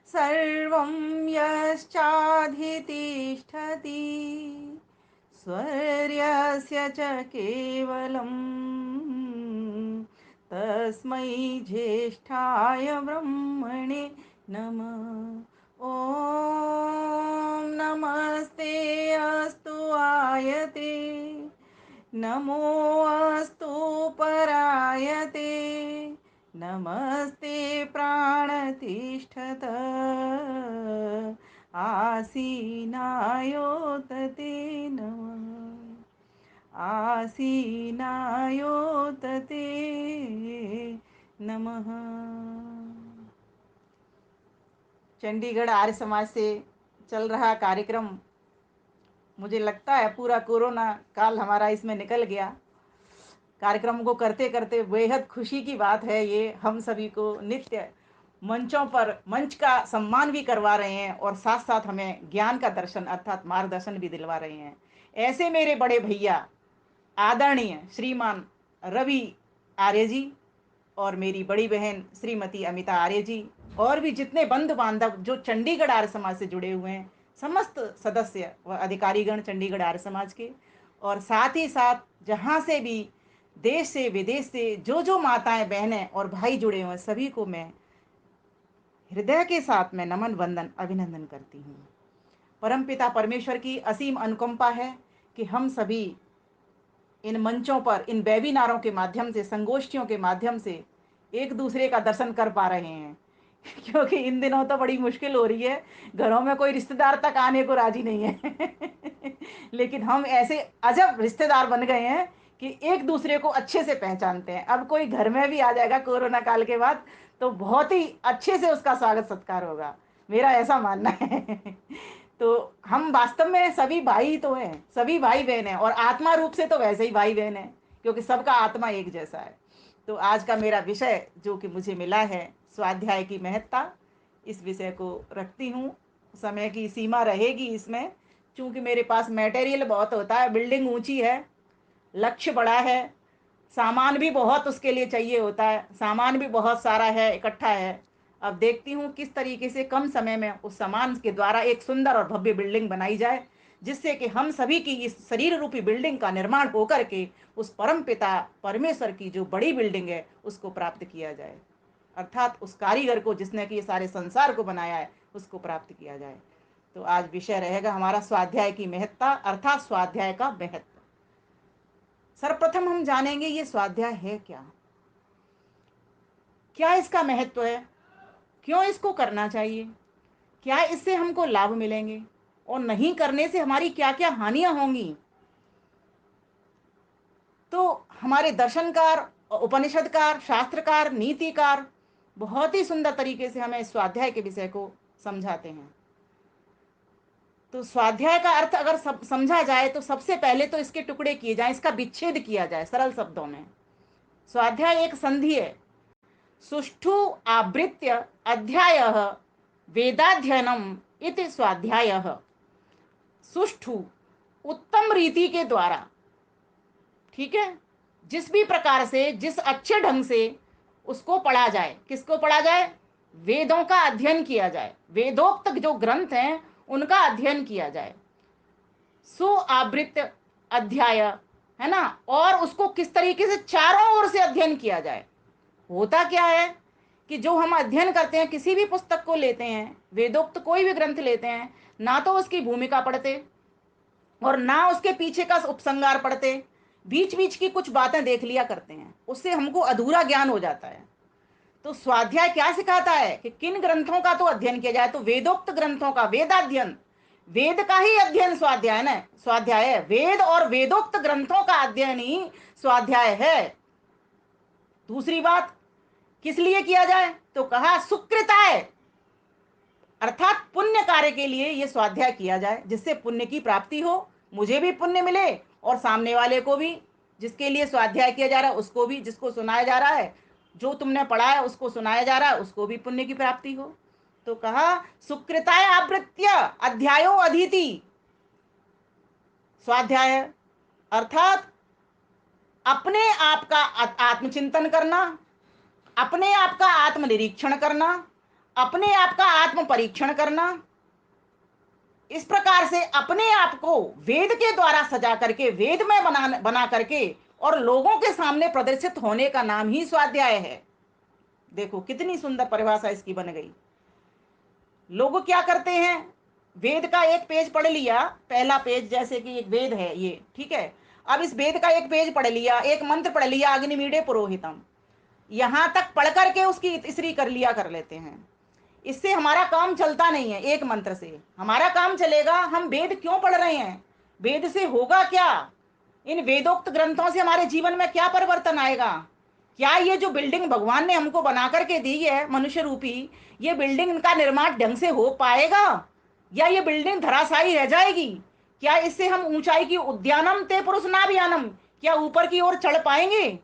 सर्वं यश्चाधितिष्ठति स्वर्यस्य च केवलम् तस्मै ज्येष्ठाय ब्रह्मणे नमः। ॐ नमस्ते अस्तु आयते नमो अस्तु परायते नमस्ते प्राणतिष्ठत आसीनायोतते नमः। आसीनायोतते नमः। चंडीगढ़ आर्य समाज से चल रहा कार्यक्रम, मुझे लगता है पूरा कोरोना काल हमारा इसमें निकल गया। कार्यक्रम को करते करते बेहद खुशी की बात है, ये हम सभी को नित्य मंचों पर मंच का सम्मान भी करवा रहे हैं और साथ साथ हमें ज्ञान का दर्शन अर्थात मार्गदर्शन भी दिलवा रहे हैं। ऐसे मेरे बड़े भैया आदरणीय श्रीमान रवि आर्य जी और मेरी बड़ी बहन श्रीमती अमिता आर्य जी और भी जितने बंधु बांधव जो चंडीगढ़ आर्य समाज से जुड़े हुए हैं, समस्त सदस्य व अधिकारीगण चंडीगढ़ आर्य समाज के, और साथ ही साथ जहाँ से भी देश से विदेश से जो जो माताएं बहनें और भाई जुड़े हुए हैं, सभी को मैं हृदय के साथ में नमन वंदन अभिनंदन करती हूँ। परमपिता परमेश्वर की असीम अनुकंपा है कि हम सभी इन मंचों पर इन वेबिनारों के माध्यम से, संगोष्ठियों के माध्यम से एक दूसरे का दर्शन कर पा रहे हैं क्योंकि इन दिनों तो बड़ी मुश्किल हो रही है, घरों में कोई रिश्तेदार तक आने को राजी नहीं है लेकिन हम ऐसे अजब रिश्तेदार बन गए हैं कि एक दूसरे को अच्छे से पहचानते हैं। अब कोई घर में भी आ जाएगा कोरोना काल के बाद तो बहुत ही अच्छे से उसका स्वागत सत्कार होगा, मेरा ऐसा मानना है तो हम वास्तव में सभी भाई तो हैं, सभी भाई बहन हैं, और आत्मा रूप से तो वैसे ही भाई बहन हैं क्योंकि सबका आत्मा एक जैसा है। तो आज का मेरा विषय जो कि मुझे मिला है, स्वाध्याय की महत्ता, इस विषय को रखती हूँ। समय की सीमा रहेगी इसमें, चूंकि मेरे पास मटेरियल बहुत होता है, बिल्डिंग ऊंची है, लक्ष्य बड़ा है, सामान भी बहुत उसके लिए चाहिए होता है, सामान भी बहुत सारा है, इकट्ठा है। अब देखती हूँ किस तरीके से कम समय में उस सामान के द्वारा एक सुंदर और भव्य बिल्डिंग बनाई जाए, जिससे कि हम सभी की इस शरीर रूपी बिल्डिंग का निर्माण होकर के उस परम पिता परमेश्वर की जो बड़ी बिल्डिंग है उसको प्राप्त किया जाए, अर्थात उस कारीगर को जिसने कि ये सारे संसार को बनाया है उसको प्राप्त किया जाए। तो आज विषय रहेगा हमारा स्वाध्याय की महत्ता अर्थात स्वाध्याय का महत्व। सर्वप्रथम हम जानेंगे ये स्वाध्याय है क्या, क्या इसका महत्व है, क्यों इसको करना चाहिए, क्या इससे हमको लाभ मिलेंगे और नहीं करने से हमारी क्या क्या हानियां होंगी। तो हमारे दर्शनकार, उपनिषदकार, शास्त्रकार, नीतिकार बहुत ही सुंदर तरीके से हमें इस स्वाध्याय के विषय को समझाते हैं। तो स्वाध्याय का अर्थ अगर समझा जाए तो सबसे पहले तो इसके टुकड़े किए जाएं, इसका विच्छेद किया जाए सरल शब्दों में। स्वाध्याय एक संधि है, सुष्ठु आवृत्य अध्यायः वेदाध्ययनम इति स्वाध्यायः। सुष्ठु उत्तम रीति के द्वारा, ठीक है, जिस भी प्रकार से, जिस अच्छे ढंग से उसको पढ़ा जाए। किसको पढ़ा जाए? वेदों का अध्ययन किया जाए, वेदोक्त जो ग्रंथ हैं उनका अध्ययन किया जाए। सुआवृत्त अध्याय है ना, और उसको किस तरीके से चारों ओर से अध्ययन किया जाए। होता क्या है कि जो हम अध्ययन करते हैं, किसी भी पुस्तक को लेते हैं, वेदोक्त कोई भी ग्रंथ लेते हैं, ना तो उसकी भूमिका पढ़ते और ना उसके पीछे का उपसंहार पढ़ते, बीच बीच की कुछ बातें देख लिया करते हैं, उससे हमको अधूरा ज्ञान हो जाता है। तो स्वाध्याय क्या सिखाता है कि किन ग्रंथों का तो अध्ययन किया जाए, तो वेदोक्त ग्रंथों का वेदाध्ययन, वेद का ही अध्ययन स्वाध्याय है, स्वाध्याय है। वेद और वेदोक्त ग्रंथों का अध्ययन ही स्वाध्याय है। दूसरी बात, किस लिए किया जाए, तो कहा सुकृताय, अर्थात पुण्य कार्य के लिए यह स्वाध्याय किया जाए, जिससे पुण्य की प्राप्ति हो, मुझे भी पुण्य मिले और सामने वाले को भी, जिसके लिए स्वाध्याय किया जा रहा है उसको भी, जिसको सुनाया जा रहा है, जो तुमने पढ़ा है उसको सुनाया जा रहा है उसको भी पुण्य की प्राप्ति हो। तो कहा सुकृताय आवृत्य अध्यायो अधीति स्वाध्याय, अर्थात अपने आप का आत्मचिंतन करना, अपने आप का आत्मनिरीक्षण करना, अपने आप का आत्म परीक्षण करना, इस प्रकार से अपने आप को वेद के द्वारा सजा करके वेद में बना करके और लोगों के सामने प्रदर्शित होने का नाम ही स्वाध्याय है। देखो कितनी सुंदर परिभाषा इसकी बन गई। लोग क्या करते हैं, वेद का एक पेज पढ़ लिया, पहला पेज, जैसे कि एक वेद है ये, ठीक है, अब इस वेद का एक पेज पढ़ लिया, एक मंत्र पढ़ लिया, अग्निमीडे पुरोहितम, यहां तक पढ़ करके उसकी तीसरी कर लिया कर लेते हैं। इससे हमारा काम चलता नहीं है। एक मंत्र से हमारा काम चलेगा, हम वेद क्यों पढ़ रहे हैं, वेद से होगा क्या, इन वेदोक्त ग्रंथों से हमारे जीवन में क्या परिवर्तन आएगा, क्या ये जो बिल्डिंग भगवान ने हमको बना करके दी है मनुष्य रूपी, ये बिल्डिंग का निर्माण ढंग से हो पाएगा या ये बिल्डिंग धराशायी रह जाएगी, क्या इससे हम ऊंचाई की उद्यानम ते पुरुष नाभियानम, क्या ऊपर की ओर चढ़ पाएंगे।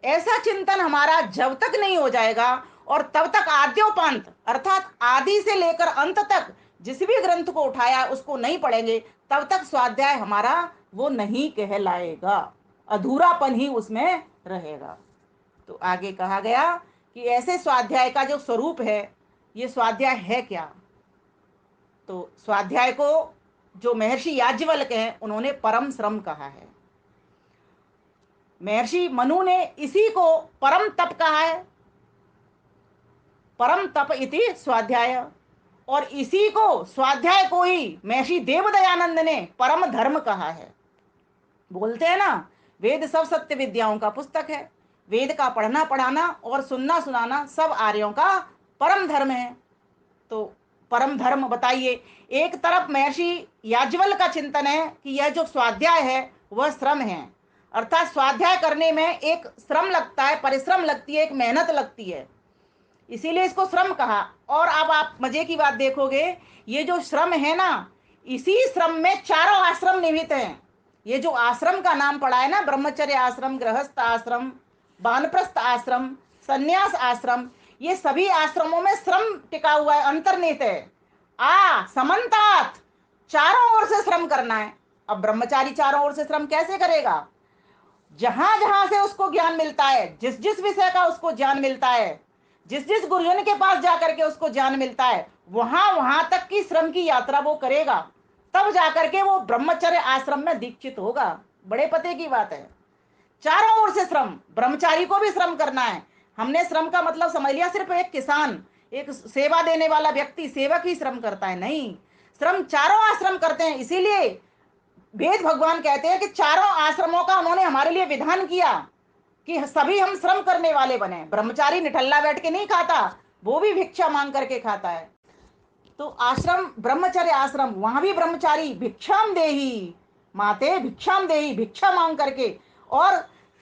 ऐसा चिंतन हमारा जब तक नहीं हो जाएगा और तब तक आद्योपांत अर्थात आदि से लेकर अंत तक जिस भी ग्रंथ को उठाया उसको नहीं पढ़ेंगे, तब तक स्वाध्याय हमारा वो नहीं कहलाएगा, अधूरापन ही उसमें रहेगा। तो आगे कहा गया कि ऐसे स्वाध्याय का जो स्वरूप है, ये स्वाध्याय है क्या। तो स्वाध्याय को जो महर्षि याज्ञवल्क्य हैं उन्होंने परम श्रम कहा है। महर्षि मनु ने इसी को परम तप कहा है, परम तप इति स्वाध्याय, और इसी को स्वाध्याय को ही महर्षि देवदयानंद ने परम धर्म कहा है। बोलते हैं ना, वेद सब सत्य विद्याओं का पुस्तक है, वेद का पढ़ना पढ़ाना और सुनना सुनाना सब आर्यों का परम धर्म है। तो परम धर्म बताइए, एक तरफ महर्षि याज्ञवल का चिंतन है कि यह जो स्वाध्याय है वह श्रम है, अर्थात स्वाध्याय करने में एक श्रम लगता है, परिश्रम लगती है, एक मेहनत लगती है, इसीलिए इसको श्रम कहा। और अब आप मजे की बात देखोगे, ये जो श्रम है ना, इसी श्रम में चारों आश्रम निहित हैं। ये जो आश्रम का नाम पड़ा है ना, ब्रह्मचर्य आश्रम, गृहस्थ आश्रम, वानप्रस्थ आश्रम, संन्यास आश्रम, ये सभी आश्रमों में श्रम टिका हुआ है, अंतर्निहित है। समन्तात चारों ओर से श्रम करना है। अब ब्रह्मचारी चारों ओर से श्रम कैसे करेगा, जहां जहां से उसको ज्ञान मिलता है, जिस जिस विषय का उसको ज्ञान मिलता है, जिस जिस गुरुजन के पास जाकर के उसको ज्ञान मिलता है, वहां वहां तक की श्रम की यात्रा वो करेगा, तब जाकर के वो ब्रह्मचर्य आश्रम में दीक्षित होगा। बड़े पते की बात है। चारों ओर से श्रम, ब्रह्मचारी को भी श्रम करना है। हमने श्रम का मतलब समझ लिया सिर्फ एक किसान, एक सेवा देने वाला व्यक्ति, सेवक ही श्रम करता है, नहीं, श्रम चारों आश्रम करते हैं। इसीलिए वेद भगवान कहते हैं कि चारों आश्रमों का उन्होंने हमारे लिए विधान किया कि सभी हम श्रम करने वाले बने। ब्रह्मचारी निठल्ला बैठ के नहीं खाता, वो भी भिक्षा मांग करके खाता है। तो आश्रम, ब्रह्मचर्य आश्रम, वहां भी ब्रह्मचारी भिक्षाम देही माते, भिक्षाम देही, भिक्षा मांग करके और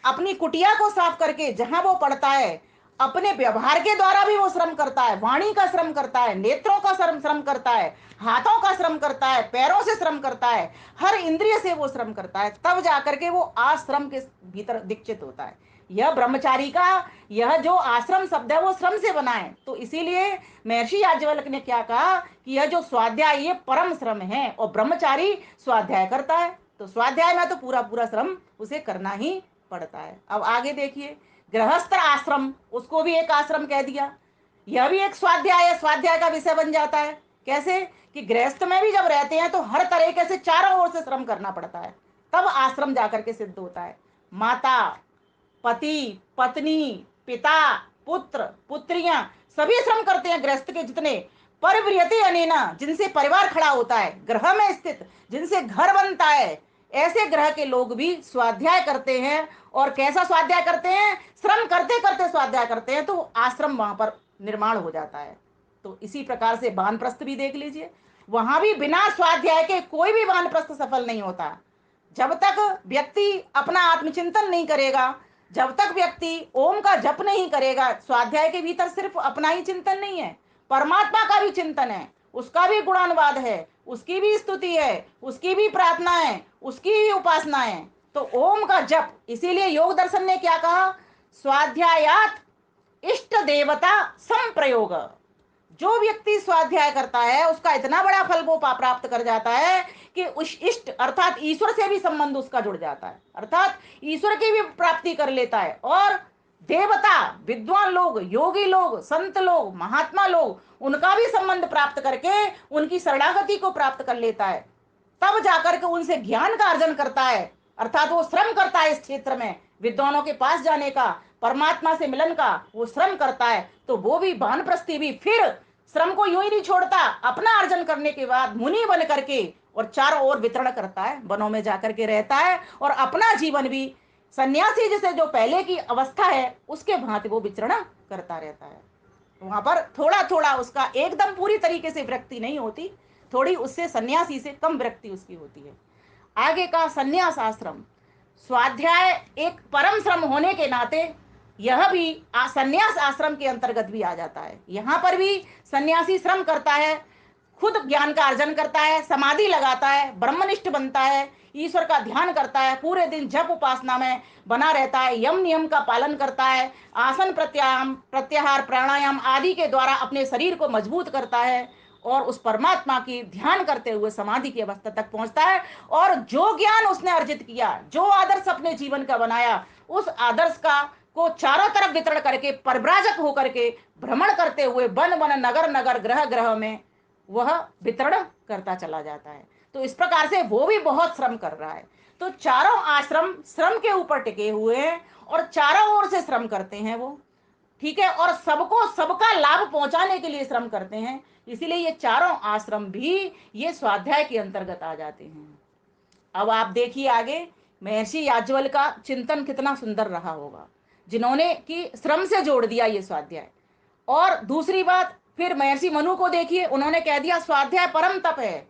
अपनी कुटिया को साफ करके जहां वो पड़ता है, अपने व्यवहार के द्वारा भी वो श्रम करता है, वाणी का श्रम करता है, नेत्रों का श्रम करता है, हाथों का श्रम करता है, पैरों से श्रम करता है, हर इंद्रिय से वो श्रम करता है, तब जाकर के वो आश्रम के भीतर दीक्षित होता है। यह ब्रह्मचारी का, यह जो आश्रम शब्द है वो श्रम से बना है। तो इसीलिए महर्षि याज्ञवल्क्य ने क्या कहा कि यह जो स्वाध्याय ये परम श्रम है, और ब्रह्मचारी स्वाध्याय करता है, तो स्वाध्याय में तो पूरा पूरा श्रम उसे करना ही पड़ता है। अब आगे देखिए, गृहस्थ आश्रम, उसको भी एक आश्रम कह दिया, यह भी एक स्वाध्याय है, स्वाध्याय का विषय बन जाता है। कैसे कि गृहस्थ में भी जब रहते हैं तो हर तरीके से चारों ओर से श्रम करना पड़ता है, तब आश्रम जाकर के सिद्ध होता है। माता, पति, पत्नी, पिता, पुत्र, पुत्रियां सभी श्रम करते हैं गृहस्थ के जितने। परिव्रियते अनेना, जिनसे परिवार खड़ा होता है, ग्रह में स्थित जिनसे घर बनता है, ऐसे ग्रह के लोग भी स्वाध्याय करते हैं। और कैसा स्वाध्याय करते हैं, श्रम करते करते स्वाध्याय करते हैं, तो आश्रम वहां पर निर्माण हो जाता है। तो इसी प्रकार से वानप्रस्थ भी देख लीजिए, वहां भी बिना स्वाध्याय के कोई भी वानप्रस्थ सफल नहीं होता। जब तक व्यक्ति अपना आत्मचिंतन नहीं करेगा, जब तक व्यक्ति ओम का जप नहीं करेगा, स्वाध्याय के भीतर सिर्फ अपना ही चिंतन नहीं है, परमात्मा का भी चिंतन है, उसका भी गुणानुवाद है, उसकी भी स्तुति है, उसकी भी प्रार्थना है, उसकी भी उपासना है। तो ओम का जप, इसीलिए योग दर्शन ने क्या कहा, स्वाध्यायात इष्ट देवता संप्रयोग। जो व्यक्ति स्वाध्याय करता है उसका इतना बड़ा फल वो प्राप्त कर जाता है कि उस इष्ट अर्थात ईश्वर से भी संबंध उसका जुड़ जाता है, अर्थात ईश्वर की भी प्राप्ति कर लेता है। और देवता, विद्वान लोग, योगी लोग, संत लोग, महात्मा लोग, उनका भी संबंध प्राप्त करके उनकी शरणागति को प्राप्त कर लेता है। तब जाकर के उनसे ज्ञान का अर्जन करता है, अर्थात वो श्रम करता है इस क्षेत्र में विद्वानों के पास जाने का, परमात्मा से मिलन का वो श्रम करता है। तो वो भी वानप्रस्थी भी फिर श्रम को यूं ही नहीं छोड़ता, अपना अर्जन करने के बाद मुनि बन करके और चारों ओर वितरण करता है, वनों में जाकर के रहता है और अपना जीवन भी सन्यासी जैसे जो पहले की अवस्था है उसके भांति वो विचरण करता रहता है। वहां पर थोड़ा थोड़ा उसका एकदम पूरी तरीके से विरक्ति नहीं होती, थोड़ी उससे सन्यासी से कम विरक्ति उसकी होती है। आगे का सन्यास आश्रम, स्वाध्याय एक परम श्रम होने के नाते यह भी सन्यास आश्रम के अंतर्गत भी आ जाता है। यहां पर भी सन्यासी श्रम करता है, खुद ज्ञान का अर्जन करता है, समाधि लगाता है, ब्रह्मनिष्ठ बनता है, ईश्वर का ध्यान करता है, पूरे दिन जप उपासना में बना रहता है, यम नियम का पालन करता है, आसन प्रत्यायाम प्रत्याहार प्राणायाम आदि के द्वारा अपने शरीर को मजबूत करता है और उस परमात्मा की ध्यान करते हुए समाधि की अवस्था तक पहुंचता है। और जो ज्ञान उसने अर्जित किया, जो आदर्श अपने जीवन का बनाया, उस आदर्श का को चारों तरफ वितरण करके परिव्राजक होकर के भ्रमण करते हुए वन वन नगर नगर ग्रह ग्रह में वह वितरण करता चला जाता है। तो इस प्रकार से वो भी बहुत श्रम कर रहा है। तो चारों आश्रम श्रम के ऊपर टिके हुए हैं और चारों ओर से श्रम करते हैं वो, ठीक है, और सबको सबका लाभ पहुंचाने के लिए श्रम करते हैं। इसीलिए ये चारों आश्रम भी ये स्वाध्याय के अंतर्गत आ जाते हैं। अब आप देखिए आगे महर्षि याज्ञवल्क्य का चिंतन कितना सुंदर रहा होगा, जिन्होंने कि श्रम से जोड़ दिया ये स्वाध्याय। और दूसरी बात फिर महर्षि मनु को देखिए, उन्होंने कह दिया स्वाध्याय परम तप है।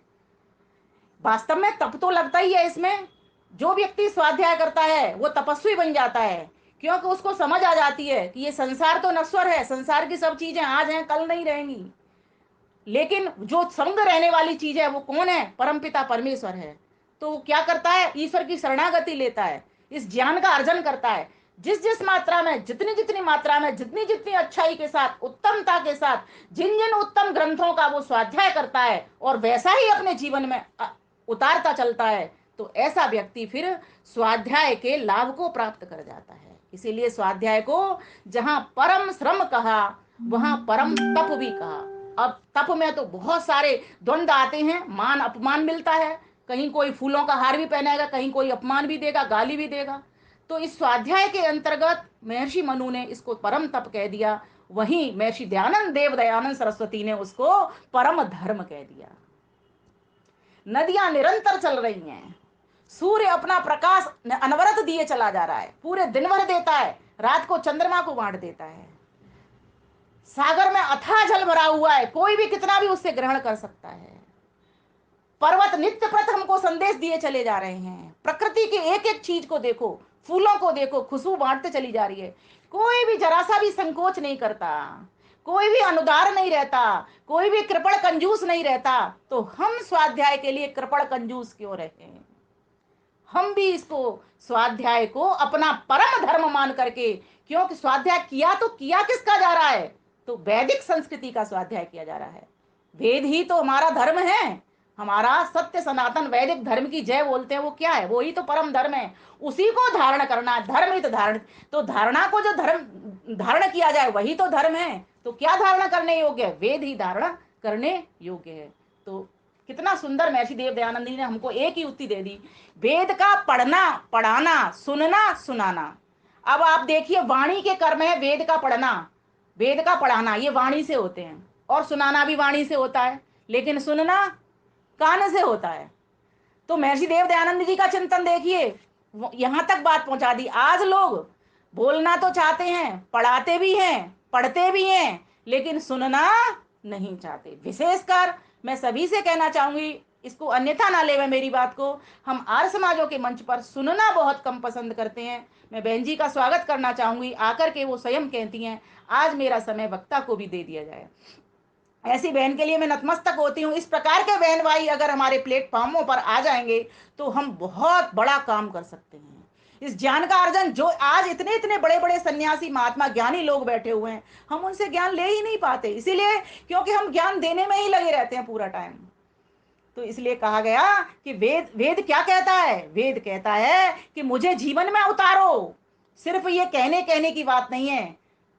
वास्तव में तप तो लगता ही है इसमें। जो व्यक्ति स्वाध्याय करता है वो तपस्वी बन जाता है, क्योंकि उसको समझ आ जाती है कि ये संसार तो नश्वर है, संसार की सब चीजें आज हैं कल नहीं रहेंगी, लेकिन जो संग रहने वाली चीज है वो कौन है, परमपिता परमेश्वर है। तो वो क्या करता है, ईश्वर की शरणागति लेता है, इस ज्ञान का अर्जन करता है। जिस जिस मात्रा में, जितनी जितनी मात्रा में, जितनी जितनी अच्छाई के साथ, उत्तमता के साथ, जिन जिन उत्तम ग्रंथों का वो स्वाध्याय करता है और वैसा ही अपने जीवन में उतारता चलता है, तो ऐसा व्यक्ति फिर स्वाध्याय के लाभ को प्राप्त कर जाता है। इसीलिए स्वाध्याय को जहां परम श्रम कहा वहां परम तप भी कहा। अब तप में तो बहुत सारे द्वंद आते हैं, मान अपमान मिलता है, कहीं कोई फूलों का हार भी पहनाएगा, कहीं कोई अपमान भी देगा, गाली भी देगा। तो इस स्वाध्याय के अंतर्गत महर्षि मनु ने इसको परम तप कह दिया, वहीं महर्षि दयानंद देव दयानंद सरस्वती ने उसको परम धर्म कह दिया। नदियां निरंतर चल रही हैं, सूर्य अपना प्रकाश अनवरत दिए चला जा रहा है, पूरे दिन भर देता है, रात को चंद्रमा को बांट देता है, सागर में अथाह जल भरा हुआ है, कोई भी कितना भी उससे ग्रहण कर सकता है, पर्वत नित्य प्रत हमको संदेश दिए चले जा रहे हैं, प्रकृति की एक एक चीज को देखो, फूलों को देखो, खुशबू बांटते चली जा रही है, कोई भी जरा सा भी संकोच नहीं करता, कोई भी अनुदार नहीं रहता, कोई भी कृपण कंजूस नहीं रहता। तो हम स्वाध्याय के लिए कृपण कंजूस क्यों रहे? हम भी इसको स्वाध्याय को अपना परम धर्म मान करके, क्योंकि स्वाध्याय किया तो किया किसका जा रहा है, तो वैदिक संस्कृति का स्वाध्याय किया जा रहा है। वेद ही तो हमारा धर्म है, हमारा सत्य सनातन वैदिक धर्म की जय बोलते हैं, वो क्या है, वो ही तो परम धर्म है, उसी को धारण करना। धर्म ही तो धारण, तो धारणा को जो धर्म धारण किया जाए वही तो धर्म है। तो क्या धारणा करने योग्य है, वेद ही धारणा करने योग्य है। तो कितना सुंदर महर्षि देव दयानंद जी ने हमको एक ही उक्ति दे दी, वेद का पढ़ना पढ़ाना सुनना सुनाना। अब आप देखिए वाणी के कर्म है, वेद का पढ़ना वेद का पढ़ाना ये वाणी से होते हैं, और सुनाना भी वाणी से होता है, लेकिन सुनना कान से होता है। तो महर्षि देव दयानंद जी का चिंतन देखिए, यहां तक बात पहुंचा दी। आज लोग बोलना तो चाहते हैं, पढ़ाते भी हैं, पढ़ते भी हैं, लेकिन सुनना नहीं चाहते। विशेषकर मैं सभी से कहना चाहूंगी, इसको अन्यथा ना लेवे मेरी बात को, हम आर्य समाजों के मंच पर सुनना बहुत कम पसंद करते हैं। मैं बहन जी का स्वागत करना चाहूंगी, आकर के वो स्वयं कहती हैं आज मेरा समय वक्ता को भी दे दिया जाए। ऐसी बहन के लिए मैं नतमस्तक होती हूँ। इस प्रकार के बहन भाई अगर हमारे प्लेटफॉर्मों पर आ जाएंगे तो हम बहुत बड़ा काम कर सकते हैं। इस ज्ञान का अर्जन, जो आज इतने इतने बड़े बड़े सन्यासी महात्मा ज्ञानी लोग बैठे हुए हैं, हम उनसे ज्ञान ले ही नहीं पाते, इसीलिए क्योंकि हम ज्ञान देने में ही लगे रहते हैं पूरा टाइम। तो इसलिए कहा गया कि वेद वेद क्या कहता है, वेद कहता है कि मुझे जीवन में उतारो, सिर्फ ये कहने कहने की बात नहीं है।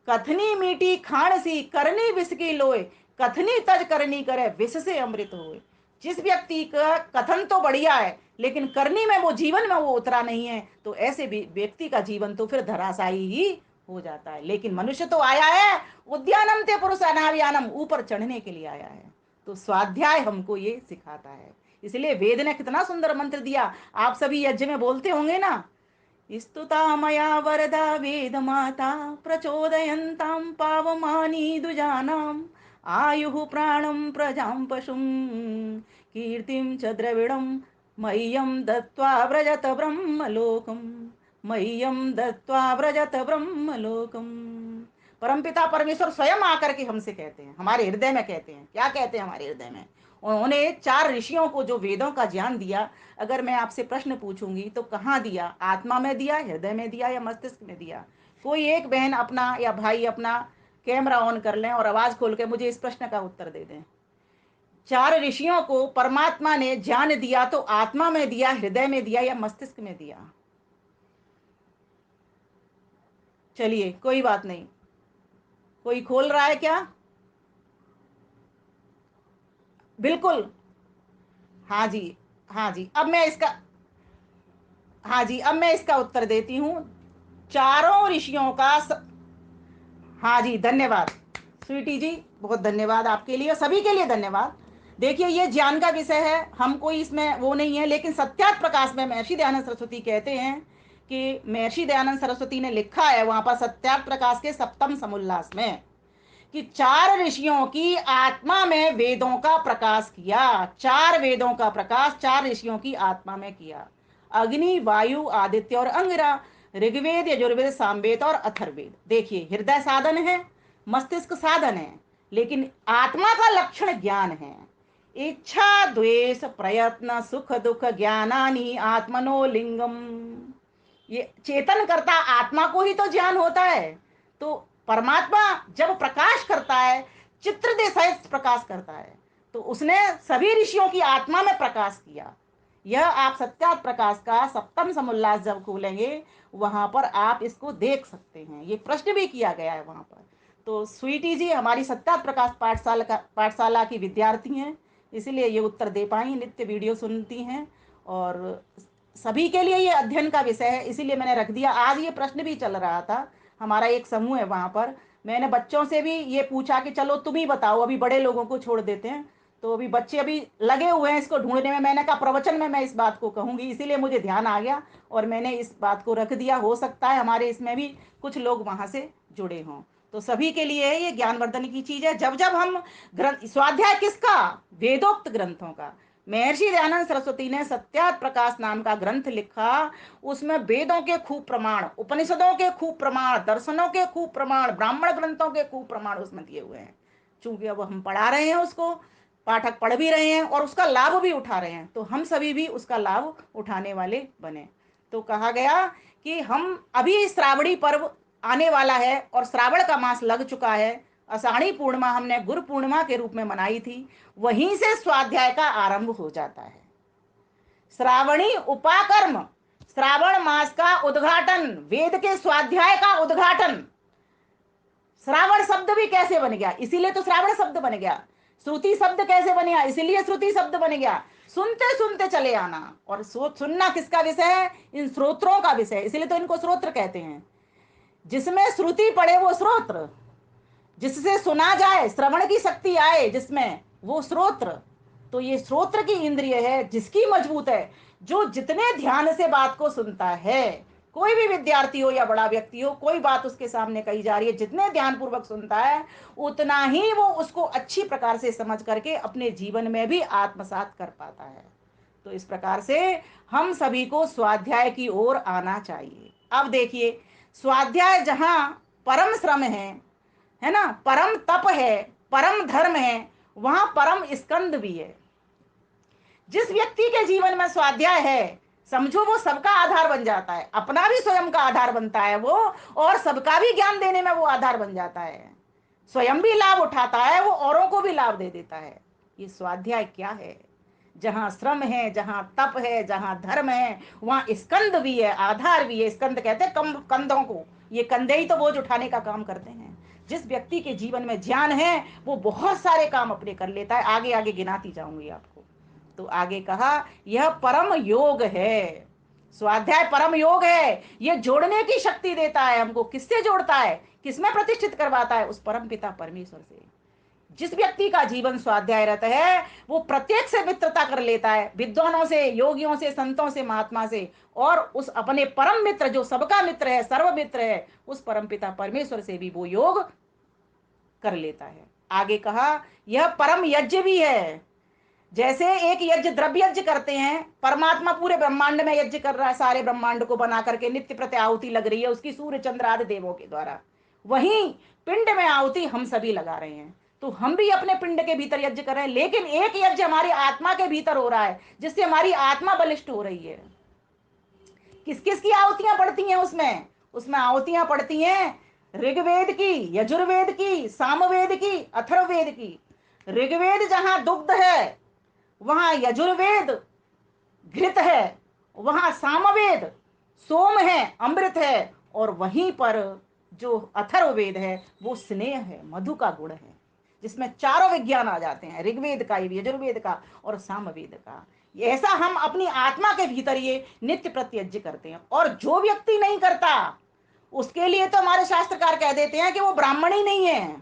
कथनी मीठी खाण सी करनी विष की लोय, कथनी तज करनी करे विष से अमृत होए। जिस व्यक्ति का कथन तो बढ़िया है लेकिन करनी में वो जीवन में वो उतरा नहीं है, तो ऐसे भी व्यक्ति का जीवन तो फिर धराशायी ही हो जाता है। लेकिन मनुष्य तो आया है उद्यानम ते पुरुष अनाव्यानम, ऊपर चढ़ने के लिए आया है। तो स्वाध्याय हमको ये सिखाता है। इसलिए वेद ने कितना सुंदर मंत्र दिया। आप सभी यज्ञ में बोलते होंगे ना, स्तुता मया वरदा वेदमाता प्रचोदयन्तां पावमानी दुजानाम् आयुः प्राणं प्रजां पशुं कीर्तिं च द्रविडं मह्यं दत्त्वा व्रजत ब्रह्मलोकम्, मह्यं दत्त्वा व्रजत ब्रह्मलोकम्। परमपिता परमेश्वर स्वयं आकर के हमसे कहते हैं, हमारे हृदय में कहते हैं। क्या कहते हैं हमारे हृदय में? उन्होंने चार ऋषियों को जो वेदों का ज्ञान दिया, अगर मैं आपसे प्रश्न पूछूंगी तो कहाँ दिया? आत्मा में दिया, हृदय में दिया या मस्तिष्क में दिया? कोई एक बहन अपना या भाई अपना कैमरा ऑन कर लें और आवाज खोल के मुझे इस प्रश्न का उत्तर दे दें। चार ऋषियों को परमात्मा ने ज्ञान दिया तो आत्मा में दिया, हृदय में दिया या मस्तिष्क में दिया? चलिए कोई बात नहीं, कोई खोल रहा है क्या? बिल्कुल। हाँ जी, हाँ जी, अब मैं इसका, हाँ जी, अब मैं इसका उत्तर देती हूँ। चारों ऋषियों का हाँ जी, धन्यवाद स्वीटी जी, बहुत धन्यवाद आपके लिए और सभी के लिए धन्यवाद। देखिए ये ज्ञान का विषय है, हम कोई इसमें वो नहीं है, लेकिन सत्यार्थ प्रकाश में महर्षि दयानंद सरस्वती कहते हैं कि महर्षि दयानंद सरस्वती ने लिखा है वहां पर सत्यार्थ प्रकाश के सप्तम समुल्लास में कि चार ऋषियों की आत्मा में वेदों का प्रकाश किया। चार वेदों का प्रकाश चार ऋषियों की आत्मा में किया। अग्नि, वायु, आदित्य और अंगिरा, ऋग्वेद, यजुर्वेद, सामवेद और अथर्ववेद। देखिए हृदय साधन है, मस्तिष्क साधन है, लेकिन आत्मा का लक्षण ज्ञान है। इच्छा, द्वेष, प्रयत्न, सुख दुख, ज्ञानानि आत्मनो लिंगम। ये चेतन करता आत्मा को ही तो ज्ञान होता है। तो परमात्मा जब प्रकाश करता है, चित्र दे सहित प्रकाश करता है, तो उसने सभी ऋषियों की आत्मा में प्रकाश किया। यह आप सत्यार्थ प्रकाश का सप्तम समुल्लास जब खोलेंगे वहां पर आप इसको देख सकते हैं। ये प्रश्न भी किया गया है वहां पर। तो स्वीटी जी हमारी सत्यार्थ प्रकाश पाठशाला की विद्यार्थी हैं, इसीलिए ये उत्तर दे पाई, नित्य वीडियो सुनती हैं और सभी के लिए ये अध्ययन का विषय है, इसीलिए मैंने रख दिया। आज ये प्रश्न भी चल रहा था, हमारा एक समूह है वहां पर, मैंने बच्चों से भी ये पूछा कि चलो तुम ही बताओ, अभी बड़े लोगों को छोड़ देते हैं। तो अभी बच्चे अभी लगे हुए हैं इसको ढूंढने में। मैंने कहा प्रवचन में मैं इस बात को कहूंगी, इसीलिए मुझे ध्यान आ गया और मैंने इस बात को रख दिया। हो सकता है हमारे इसमें भी कुछ लोग वहां से जुड़े हों। तो सभी के लिए ये ज्ञानवर्धन की चीज है। जब जब हम ग्रंथ, स्वाध्याय किसका? वेदोक्त ग्रंथों का। महर्षि दयानंद सरस्वती ने सत्यार्थ प्रकाश नाम का ग्रंथ लिखा, उसमें वेदों के खूब प्रमाण, उपनिषदों के खूब प्रमाण, दर्शनों के खूब प्रमाण, ब्राह्मण ग्रंथों के खूब प्रमाण उसमें दिए हुए हैं। चूंकि अब हम पढ़ा रहे हैं उसको, पाठक पढ़ भी रहे हैं और उसका लाभ भी उठा रहे हैं, तो हम सभी भी उसका लाभ उठाने वाले बने। तो कहा गया कि हम अभी श्रावणी पर्व आने वाला है और श्रावण का मास लग चुका है। आषाढ़ी पूर्णिमा हमने गुरु पूर्णिमा के रूप में मनाई थी, वहीं से स्वाध्याय का आरंभ हो जाता है। श्रावणी उपाकर्म, श्रावण मास का उद्घाटन, वेद के स्वाध्याय का उद्घाटन। श्रावण शब्द भी कैसे बन गया? इसीलिए तो श्रावण शब्द बन गया। श्रुति शब्द कैसे बन गया? इसीलिए श्रुति शब्द बन गया। सुनते सुनते चले आना, और सुनना किसका विषय है? इन श्रोत्रों का विषय, इसीलिए तो इनको श्रोत्र कहते हैं। जिसमें श्रुति पड़े वो श्रोत्र, जिससे सुना जाए, श्रवण की शक्ति आए जिसमें, वो श्रोत्र। तो ये श्रोत्र की इंद्रिय है, जिसकी मजबूत है, जो जितने ध्यान से बात को सुनता है, कोई भी विद्यार्थी हो या बड़ा व्यक्ति हो, कोई बात उसके सामने कही जा रही है, जितने ध्यान पूर्वक सुनता है उतना ही वो उसको अच्छी प्रकार से समझ करके अपने जीवन में भी आत्मसात कर पाता है। तो इस प्रकार से हम सभी को स्वाध्याय की ओर आना चाहिए। अब देखिए, स्वाध्याय जहां परम श्रम है ना, परम तप है, परम धर्म है, वहां परम स्कंद भी है। जिस व्यक्ति के जीवन में स्वाध्याय है, समझो वो सबका आधार बन जाता है, अपना भी स्वयं का आधार बनता है वो, और सबका भी ज्ञान देने में वो आधार बन जाता है। स्वयं भी लाभ उठाता है वो, औरों को भी लाभ दे देता है। ये स्वाध्याय क्या है? जहां श्रम है, जहां तप है, जहां धर्म है, वहां स्कंद भी है, आधार भी है। स्कंद कहते हैं कंधों को, ये कंधे ही तो बोझ उठाने का काम करते हैं। जिस व्यक्ति के जीवन में ज्ञान है वो बहुत सारे काम अपने कर लेता है। आगे आगे गिनाती जाऊंगी आपको। तो आगे कहा यह परम योग है। स्वाध्याय परम योग है, ये जोड़ने की शक्ति देता है हमको। किससे जोड़ता है, किसमें प्रतिष्ठित करवाता है? उस परम पिता परमेश्वर से। जिस व्यक्ति का जीवन स्वाध्याय रहता है वो प्रत्येक से मित्रता कर लेता है, विद्वानों से, योगियों से, संतों से, महात्मा से, और उस अपने परम मित्र जो सबका मित्र है, सर्व मित्र है, उस परम पिता परमेश्वर से भी वो योग कर लेता है। आगे कहा यह परम यज्ञ भी है। जैसे एक यज्ञ द्रव्य यज्ञ करते हैं, परमात्मा पूरे ब्रह्मांड में यज्ञ कर रहा है, सारे ब्रह्मांड को बना करके नित्य प्रति आहुति लग रही है उसकी सूर्य चंद्र आदि देवों के द्वारा। वहीं पिंड में आहुति हम सभी लगा रहे हैं। तो हम भी अपने पिंड के भीतर यज्ञ कर रहे हैं, लेकिन एक यज्ञ हमारी आत्मा के भीतर हो रहा है जिससे हमारी आत्मा बलिष्ठ हो रही है। किस किस की आहुतियां पड़ती हैं उसमें? उसमें आहुतियां पड़ती हैं ऋग्वेद की, यजुर्वेद की, सामवेद की, अथर्ववेद की। ऋग्वेद जहां दुग्ध है वहां यजुर्वेद घृत है, वहां सामवेद सोम है, अमृत है, और वहीं पर जो अथर्ववेद है वो स्नेह है, मधु का गुण है, जिसमें चारों विज्ञान आ जाते हैं, ऋग्वेद का, यजुर्वेद का और सामवेद का। ऐसा हम अपनी आत्मा के भीतर ये नित्य प्रत्यज्य करते हैं। और जो व्यक्ति नहीं करता उसके लिए तो हमारे शास्त्रकार कह देते हैं कि वो ब्राह्मण ही नहीं है,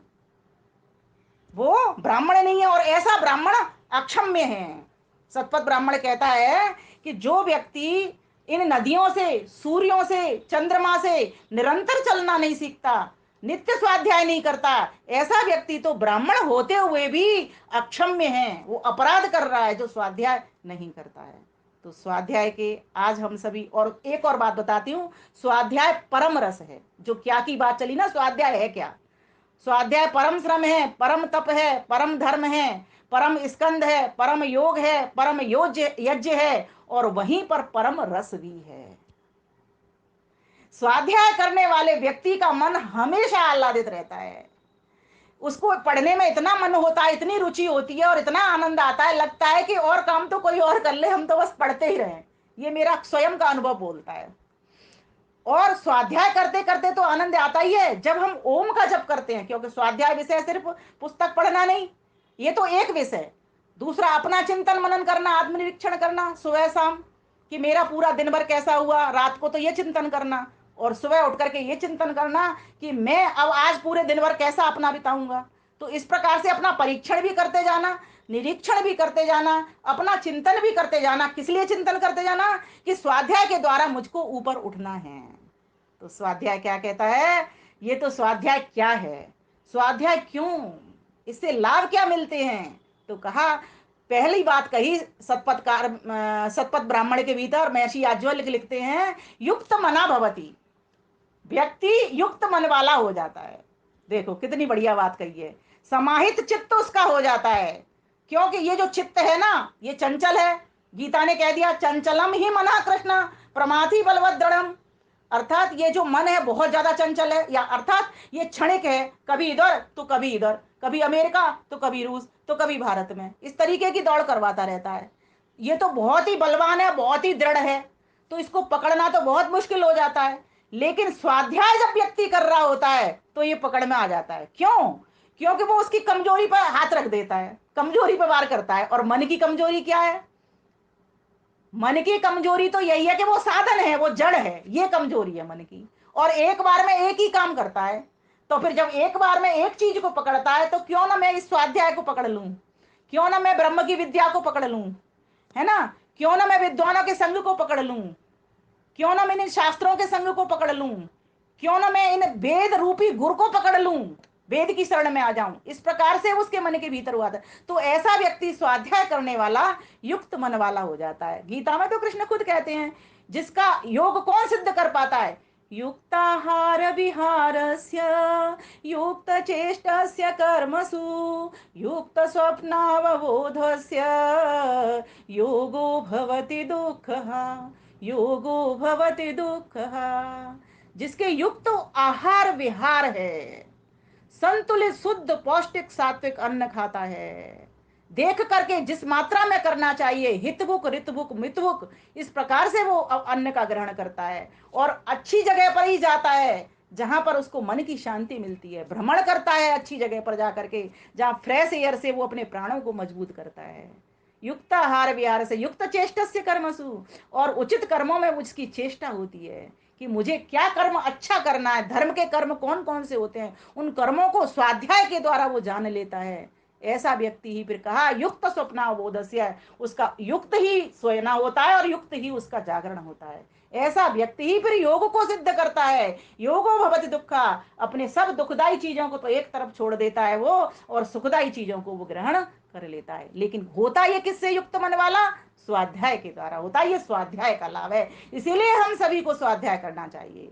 वो ब्राह्मण नहीं है, और ऐसा ब्राह्मण अक्षम्य है। सतपथ ब्राह्मण कहता है कि जो व्यक्ति इन नदियों से, सूर्यों से, चंद्रमा से निरंतर चलना नहीं सीखता, नित्य स्वाध्याय नहीं करता, ऐसा व्यक्ति तो ब्राह्मण होते हुए भी अक्षम्य है, वो अपराध कर रहा है जो स्वाध्याय नहीं करता है। तो स्वाध्याय के आज हम सभी, और एक और बात बताती हूँ, स्वाध्याय परम रस है। जो क्या की बात चली ना, स्वाध्याय है क्या? स्वाध्याय परम श्रम है, परम तप है, परम धर्म है, परम स्कंद है, परम योग है, परम योज्य यज्ञ है, और वहीं पर परम रस भी है। स्वाध्याय करने वाले व्यक्ति का मन हमेशा आह्लादित रहता है, उसको पढ़ने में इतना मन होता है, इतनी रुचि होती है और इतना आनंद आता है, लगता है कि और काम तो कोई और कर ले, हम तो बस पढ़ते ही रहें। ये मेरा स्वयं का अनुभव बोलता है। और स्वाध्याय करते करते तो आनंद आता ही है जब हम ओम का जप करते हैं, क्योंकि स्वाध्याय विषय सिर्फ पुस्तक पढ़ना नहीं, ये तो एक विषय। दूसरा अपना चिंतन मनन करना, आत्मनिरीक्षण करना सुबह शाम, कि मेरा पूरा दिन भर कैसा हुआ, रात को तो ये चिंतन करना, और सुबह उठ करके ये चिंतन करना कि मैं अब आज पूरे दिन भर कैसा अपना बिताऊंगा। तो इस प्रकार से अपना परीक्षण भी करते जाना, निरीक्षण भी करते जाना, अपना चिंतन भी करते जाना। किस लिए चिंतन करते जाना? कि स्वाध्याय के द्वारा मुझको ऊपर उठना है। तो स्वाध्याय क्या कहता है? ये तो स्वाध्याय क्या है, स्वाध्याय क्यों, इससे लाभ क्या मिलते हैं? तो कहा, पहली बात कही सतपथकार, सतपथ ब्राह्मण के भीतर महर्षि याज्ञवल्क्य लिखते हैं, युक्त मना भवति, व्यक्ति युक्त मन वाला हो जाता है। देखो कितनी बढ़िया बात कही है, समाहित चित्त उसका हो जाता है। क्योंकि ये जो चित्त है ना, ये चंचल है। गीता ने कह दिया चंचलम ही मना कृष्ण प्रमाथि बलवत दृढ़म। अर्थात ये जो मन है बहुत ज्यादा चंचल है, या अर्थात ये क्षणिक है, कभी इधर तो कभी इधर, कभी अमेरिका तो कभी रूस तो कभी भारत में, इस तरीके की दौड़ करवाता रहता है। ये तो बहुत ही बलवान है, बहुत ही दृढ़ है, तो इसको पकड़ना तो बहुत मुश्किल हो जाता है। लेकिन स्वाध्याय जब व्यक्ति कर रहा होता है तो ये पकड़ में आ जाता है। क्यों? क्योंकि वो उसकी कमजोरी पर हाथ रख देता है, कमजोरी पर वार करता है। और मन की कमजोरी क्या है? मन की कमजोरी तो यही है कि वो साधन है, वो जड़ है, ये कमजोरी है मन की। और एक बार में एक ही काम करता है। तो फिर जब एक बार में एक चीज को पकड़ता है तो क्यों ना मैं इस स्वाध्याय को पकड़ लूं, क्यों ना मैं ब्रह्म की विद्या को पकड़ लूं, है ना? क्यों ना मैं विद्वानों के संग को पकड़ लूं, क्यों ना मैं इन शास्त्रों के संग को पकड़ लूं, क्यों ना मैं इन वेद रूपी गुरु को पकड़ लूं, वेद की शरण में आ जाऊं। इस प्रकार से उसके मन के भीतर हुआ था। तो ऐसा व्यक्ति स्वाध्याय करने वाला युक्त मन वाला हो जाता है। गीता में तो कृष्ण खुद कहते हैं, जिसका योग कौन सिद्ध कर पाता है? युक्ताहार विहारस्य युक्त चेष्टस्य कर्मसु युक्त स्वप्नावबोधस्य योगो भवति दुःखः, योगो भवति दुःखः। जिसके युक्त आहार विहार है, संतुलित शुद्ध पौष्टिक सात्विक अन्न खाता है, देख करके जिस मात्रा में करना चाहिए, हितभुक ऋतभुक मितभुक, इस प्रकार से वो अन्न का ग्रहण करता है और अच्छी जगह पर ही जाता है जहां पर उसको मन की शांति मिलती है, भ्रमण करता है अच्छी जगह पर जाकर के, जहां फ्रेश एयर से वो अपने प्राणों को मजबूत करता है। युक्त आहार विहार से युक्त चेष्टस्य कर्मसु, और उचित कर्मों में उसकी चेष्टा होती है कि मुझे क्या कर्म अच्छा करना है, धर्म के कर्म कौन कौन से होते हैं, उन कर्मों को स्वाध्याय के द्वारा वो जान लेता है। ऐसा व्यक्ति ही फिर कहा युक्त स्वप्नावबोधस्य, उसका युक्त ही सोना होता है और युक्त ही उसका जागरण होता है। ऐसा व्यक्ति ही फिर योग को सिद्ध करता है। योगो भवति दुखा, अपने सब दुखदाई चीजों को तो एक तरफ छोड़ देता है वो, और सुखदाई चीजों को वो ग्रहण कर लेता है। लेकिन होता ये किससे युक्त मन वाला? स्वाध्याय के द्वारा होता है। ये स्वाध्याय का लाभ है, इसीलिए हम सभी को स्वाध्याय करना चाहिए।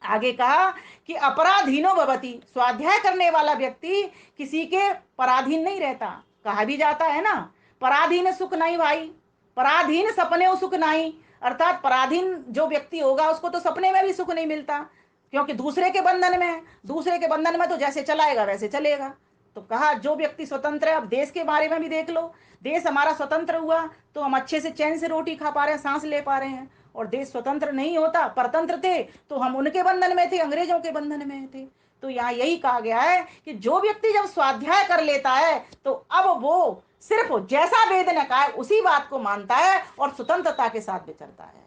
आगे कहा कि अपराधीनो भवति, स्वाध्याय करने वाला व्यक्ति किसी के पराधीन नहीं रहता। कहा भी जाता है ना, पराधीन सुख नहीं भाई, पराधीन सपने सुख नहीं। अर्थात पराधीन जो व्यक्ति होगा उसको तो सपने में भी सुख नहीं मिलता, क्योंकि दूसरे के बंधन में है। दूसरे के बंधन में तो जैसे चलाएगा वैसे चलेगा। तो कहा जो व्यक्ति स्वतंत्र है, अब देश के बारे में भी देख लो, देश हमारा स्वतंत्र हुआ तो हम अच्छे से चैन से रोटी खा पा रहे हैं, सांस ले पा रहे हैं। और देश स्वतंत्र नहीं होता, परतंत्र थे, तो हम उनके बंधन में थे, अंग्रेजों के बंधन में थे। तो यहाँ यही कहा गया है कि जो व्यक्ति जब स्वाध्याय कर लेता है तो अब वो सिर्फ जैसा वेद ने कहा है उसी बात को मानता है और स्वतंत्रता के साथ विचरता है।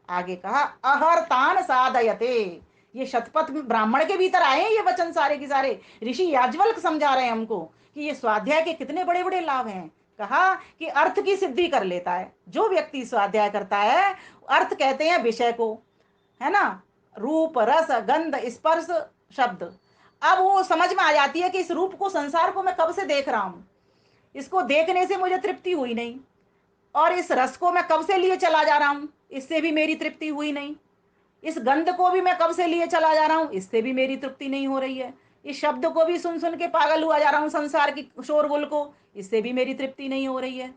आगे कहा अहर्तान साधयते, ये शतपथ ब्राह्मण के भीतर आए हैं ये वचन सारे के सारे। ऋषि याज्ञवल्क्य समझा रहे हैं हमको कि ये स्वाध्याय के कितने बड़े बड़े लाभ हैं। कहा कि अर्थ की सिद्धि कर लेता है जो व्यक्ति स्वाध्याय करता है। अर्थ कहते हैं विषय को, है ना, रूप रस गंध स्पर्श शब्द। अब वो समझ में आ जाती है कि इस रूप को, संसार को मैं कब से देख रहा हूं, इसको देखने से मुझे तृप्ति हुई नहीं, और इस रस को मैं कब से लिए चला जा रहा हूं, इससे भी मेरी तृप्ति हुई नहीं। इस गंध को भी मैं कब से लिए चला जा रहा हूं, इससे भी मेरी तृप्ति नहीं हो रही है। इस शब्द को भी सुन सुन के पागल हुआ जा रहा हूं, संसार की शोरगुल को, इससे भी मेरी तृप्ति नहीं हो रही है।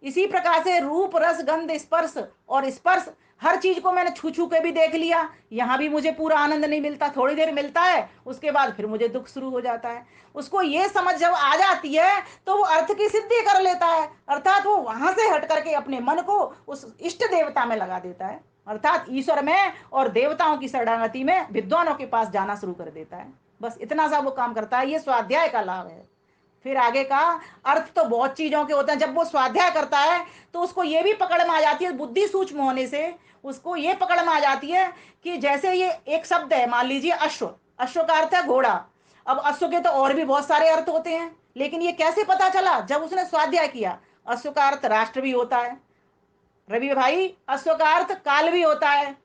इसी प्रकार से रूप रस गंध स्पर्श, और स्पर्श हर चीज को मैंने छू छू के भी देख लिया, यहां भी मुझे पूरा आनंद नहीं मिलता, थोड़ी देर मिलता है, उसके बाद फिर मुझे दुख शुरू हो जाता है। उसको ये समझ जब आ जाती है तो वो अर्थ की सिद्धि कर लेता है, अर्थात वो वहां से हट करके अपने मन को उस इष्ट देवता में लगा देता है, अर्थात ईश्वर में और देवताओं की शरणागति में, विद्वानों के पास जाना शुरू कर देता है। बस इतना सा वो काम करता है। ये स्वाध्याय का लाभ है। फिर आगे कहा अर्थ तो बहुत चीजों के होते हैं। जब वो स्वाध्याय करता है तो उसको ये भी पकड़ में आ जाती है, बुद्धि सूक्ष्म होने से उसको ये पकड़ में आ जाती है कि जैसे ये एक शब्द है, मान लीजिए अश्व, अश्व का अर्थ है घोड़ा। अब अश्व के तो और भी बहुत सारे अर्थ होते हैं, लेकिन ये कैसे पता चला? जब उसने स्वाध्याय किया। अश्व का अर्थ राष्ट्र भी होता है रवि भाई, अश्व का अर्थ काल भी होता है,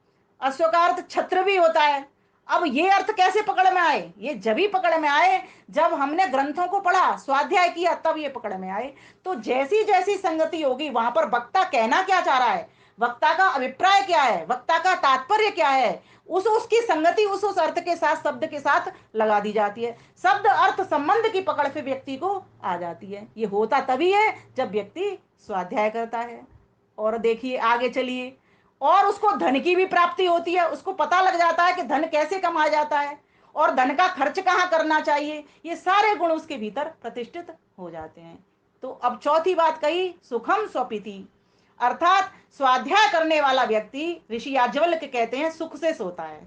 अश्व का अर्थ छत्र भी होता है। अब ये अर्थ कैसे पकड़ में आए? ये जब ही पकड़ में आए जब हमने ग्रंथों को पढ़ा, स्वाध्याय किया, तब ये पकड़ में आए। तो जैसी जैसी संगति होगी वहां पर वक्ता कहना क्या चाह रहा है, वक्ता का अभिप्राय क्या है, वक्ता का तात्पर्य क्या है, उसकी संगति उस अर्थ के साथ, शब्द के साथ लगा दी जाती है। शब्द अर्थ संबंध की पकड़ से व्यक्ति को आ जाती है। ये होता तभी है जब व्यक्ति स्वाध्याय करता है। और देखिए आगे चलिए, और उसको धन की भी प्राप्ति होती है। उसको पता लग जाता है कि धन कैसे कमाया जाता है और धन का खर्च कहाँ करना चाहिए। ये सारे गुण उसके भीतर प्रतिष्ठित हो जाते हैं। तो अब चौथी बात कही, सुखम स्वपिति, अर्थात स्वाध्याय करने वाला व्यक्ति, ऋषि याज्ञवल्क्य कहते हैं, सुख से सोता है।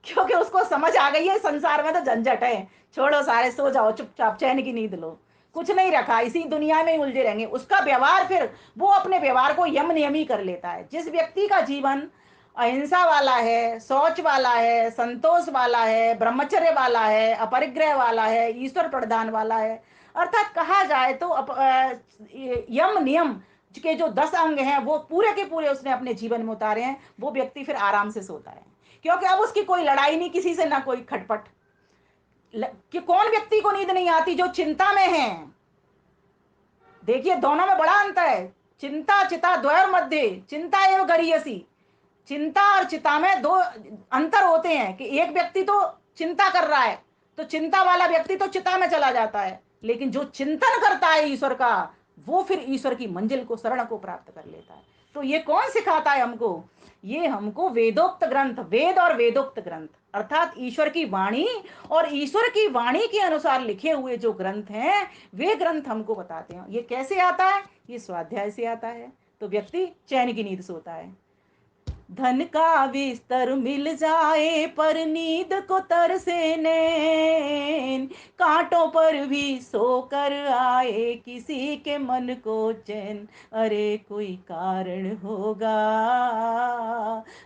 क्योंकि उसको समझ आ गई है संसार में तो झंझट है, छोड़ो सारे, सो जाओ चुपचाप, चैन की नींद लो, कुछ नहीं रखा, इसी दुनिया में ही उलझे रहेंगे। उसका व्यवहार, फिर वो अपने व्यवहार को यम नियमी कर लेता है। जिस व्यक्ति का जीवन अहिंसा वाला है, शौच वाला है, संतोष वाला है, ब्रह्मचर्य वाला है, अपरिग्रह वाला है, ईश्वर प्रधान वाला है, अर्थात कहा जाए तो यम नियम के जो 10 अंग हैं वो पूरे के पूरे उसने अपने जीवन में उतारे हैं, वो व्यक्ति फिर आराम से सोता है। क्योंकि अब उसकी कोई लड़ाई नहीं किसी से, ना कोई खटपट। कि कौन व्यक्ति को नींद नहीं आती? जो चिंता में है। देखिए दोनों में बड़ा अंतर है। चिंता चिता द्वयोर मध्य चिंता एवं गरीयसी, चिंता और चिता में दो अंतर होते हैं। कि एक व्यक्ति तो चिंता कर रहा है तो चिंता वाला व्यक्ति तो चिता में चला जाता है, लेकिन जो चिंतन करता है ईश्वर का, वो फिर ईश्वर की मंजिल को, शरण को प्राप्त कर लेता है। तो ये कौन सिखाता है हमको? ये हमको वेदोक्त ग्रंथ, वेद और वेदोक्त ग्रंथ, अर्थात ईश्वर की वाणी और ईश्वर की वाणी के अनुसार लिखे हुए जो ग्रंथ हैं वे ग्रंथ हमको बताते हैं। ये कैसे आता है? ये स्वाध्याय से आता है। तो व्यक्ति चैन की नींद सोता है। धन का बिस्तर मिल जाए पर नींद को तरसे नैन, कांटों पर भी सोकर आए किसी के मन को चैन। अरे कोई कारण होगा,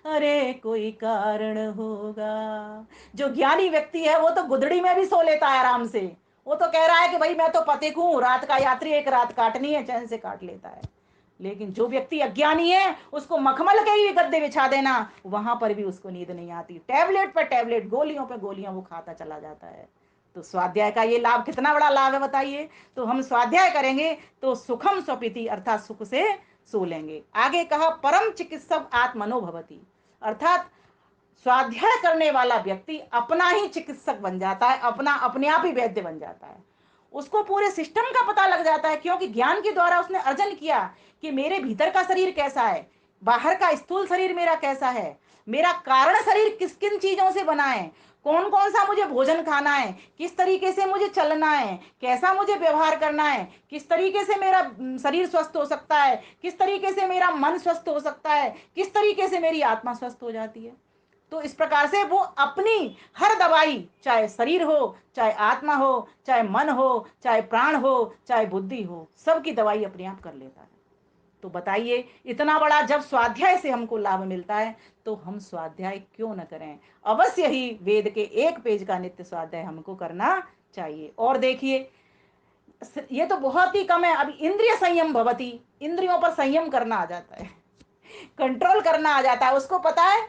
अरे कोई कारण होगा। जो ज्ञानी व्यक्ति है वो तो गुदड़ी में भी सो लेता है आराम से। वो तो कह रहा है कि भाई मैं तो पथिक हूं, रात का यात्री, एक रात काटनी है, चैन से काट लेता है। लेकिन जो व्यक्ति अज्ञानी है उसको मखमल के ही गद्दे बिछा देना, वहां पर भी उसको नींद नहीं आती। टैबलेट पर टैबलेट, गोलियों पे गोलियां वो खाता चला जाता है। तो स्वाध्याय का ये लाभ कितना बड़ा लाभ है बताइए। तो हम स्वाध्याय करेंगे तो सुखम स्वपिति अर्थात सुख से सो लेंगे। आगे कहा परम चिकित्सक आत्मनो भवति, अर्थात स्वाध्याय करने वाला व्यक्ति अपना ही चिकित्सक बन जाता है, अपना अपने आप ही वैद्य बन जाता है। उसको पूरे सिस्टम का पता लग जाता है, क्योंकि ज्ञान के द्वारा उसने अर्जन किया कि मेरे भीतर का शरीर कैसा है, बाहर का स्थूल शरीर मेरा कैसा है, मेरा कारण शरीर किस किन चीजों से बना है, कौन कौन सा मुझे भोजन खाना है, किस तरीके से मुझे चलना है, कैसा मुझे व्यवहार करना है, किस तरीके से मेरा शरीर स्वस्थ हो सकता है, किस तरीके से मेरा मन स्वस्थ हो सकता है, किस तरीके से मेरी आत्मा स्वस्थ हो जाती है। तो इस प्रकार से वो अपनी हर दवाई, चाहे शरीर हो, चाहे आत्मा हो, चाहे मन हो, चाहे प्राण हो, चाहे बुद्धि हो, सबकी दवाई अपने आप कर लेता है। तो बताइए, इतना बड़ा जब स्वाध्याय से हमको लाभ मिलता है तो हम स्वाध्याय क्यों न करें। अवश्य ही वेद के 1 पेज का नित्य स्वाध्याय हमको करना चाहिए। और देखिए, ये तो बहुत ही कम है। अब इंद्रिय संयम भवती, इंद्रियों पर संयम करना आ जाता है, कंट्रोल करना आ जाता है, उसको पता है।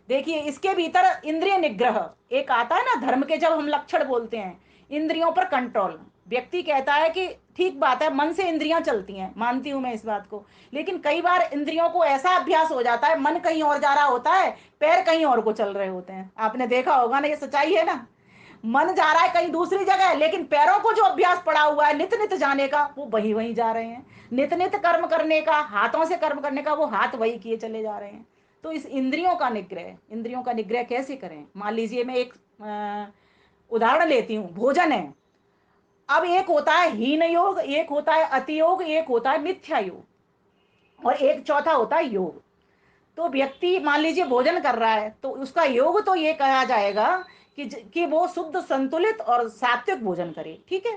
देखिए, इसके भीतर इंद्रिय निग्रह एक आता है ना, धर्म के जब हम लक्षण बोलते हैं, इंद्रियों पर कंट्रोल। व्यक्ति कहता है कि ठीक बात है, मन से इंद्रियां चलती हैं, मानती हूं मैं इस बात को, लेकिन कई बार इंद्रियों को ऐसा अभ्यास हो जाता है, मन कहीं और जा रहा होता है, पैर कहीं और को चल रहे होते हैं। आपने देखा होगा ना, ये सच्चाई है ना। मन जा रहा है कहीं दूसरी जगह, लेकिन पैरों को जो अभ्यास पड़ा हुआ है नित नित जाने का, वो वही वहीं जा रहे हैं। नित नित कर्म करने का, हाथों से कर्म करने का, वो हाथ वही किए चले जा रहे हैं। तो इस इंद्रियों का निग्रह, इंद्रियों का निग्रह कैसे करें? मान लीजिए मैं एक उदाहरण लेती हूँ, भोजन है। अब एक होता है हीन योग, एक होता है अति योग, एक होता है मिथ्या योग, और एक चौथा होता है योग। तो व्यक्ति मान लीजिए भोजन कर रहा है, तो उसका योग तो ये कहा जाएगा कि वो शुद्ध संतुलित और सात्विक भोजन करे, ठीक है।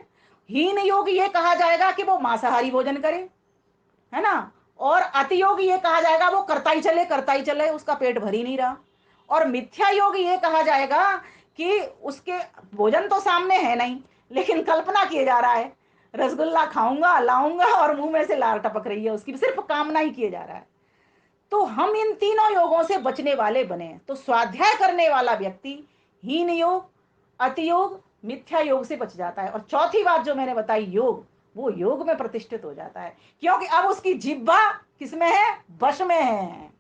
हीन योग ये कहा जाएगा कि वो मांसाहारी भोजन करे, है ना। और अति योग ये कहा जाएगा वो करता ही चले, उसका पेट भर ही नहीं रहा। और मिथ्या योग ये कहा जाएगा कि उसके भोजन तो सामने है नहीं, लेकिन कल्पना किए जा रहा है, रसगुल्ला खाऊंगा, लाऊंगा, और मुंह में से लार टपक रही है, उसकी सिर्फ कामना ही किए जा रहा है। तो हम इन तीनों योगों से बचने वाले बने। तो स्वाध्याय करने वाला व्यक्ति हीन योग, अति योग, मिथ्या योग से बच जाता है। और चौथी बात जो मैंने बताई, योग, वो योग में प्रतिष्ठित हो जाता है, क्योंकि अब उसकी जिह्वा किसमें है? वश में है।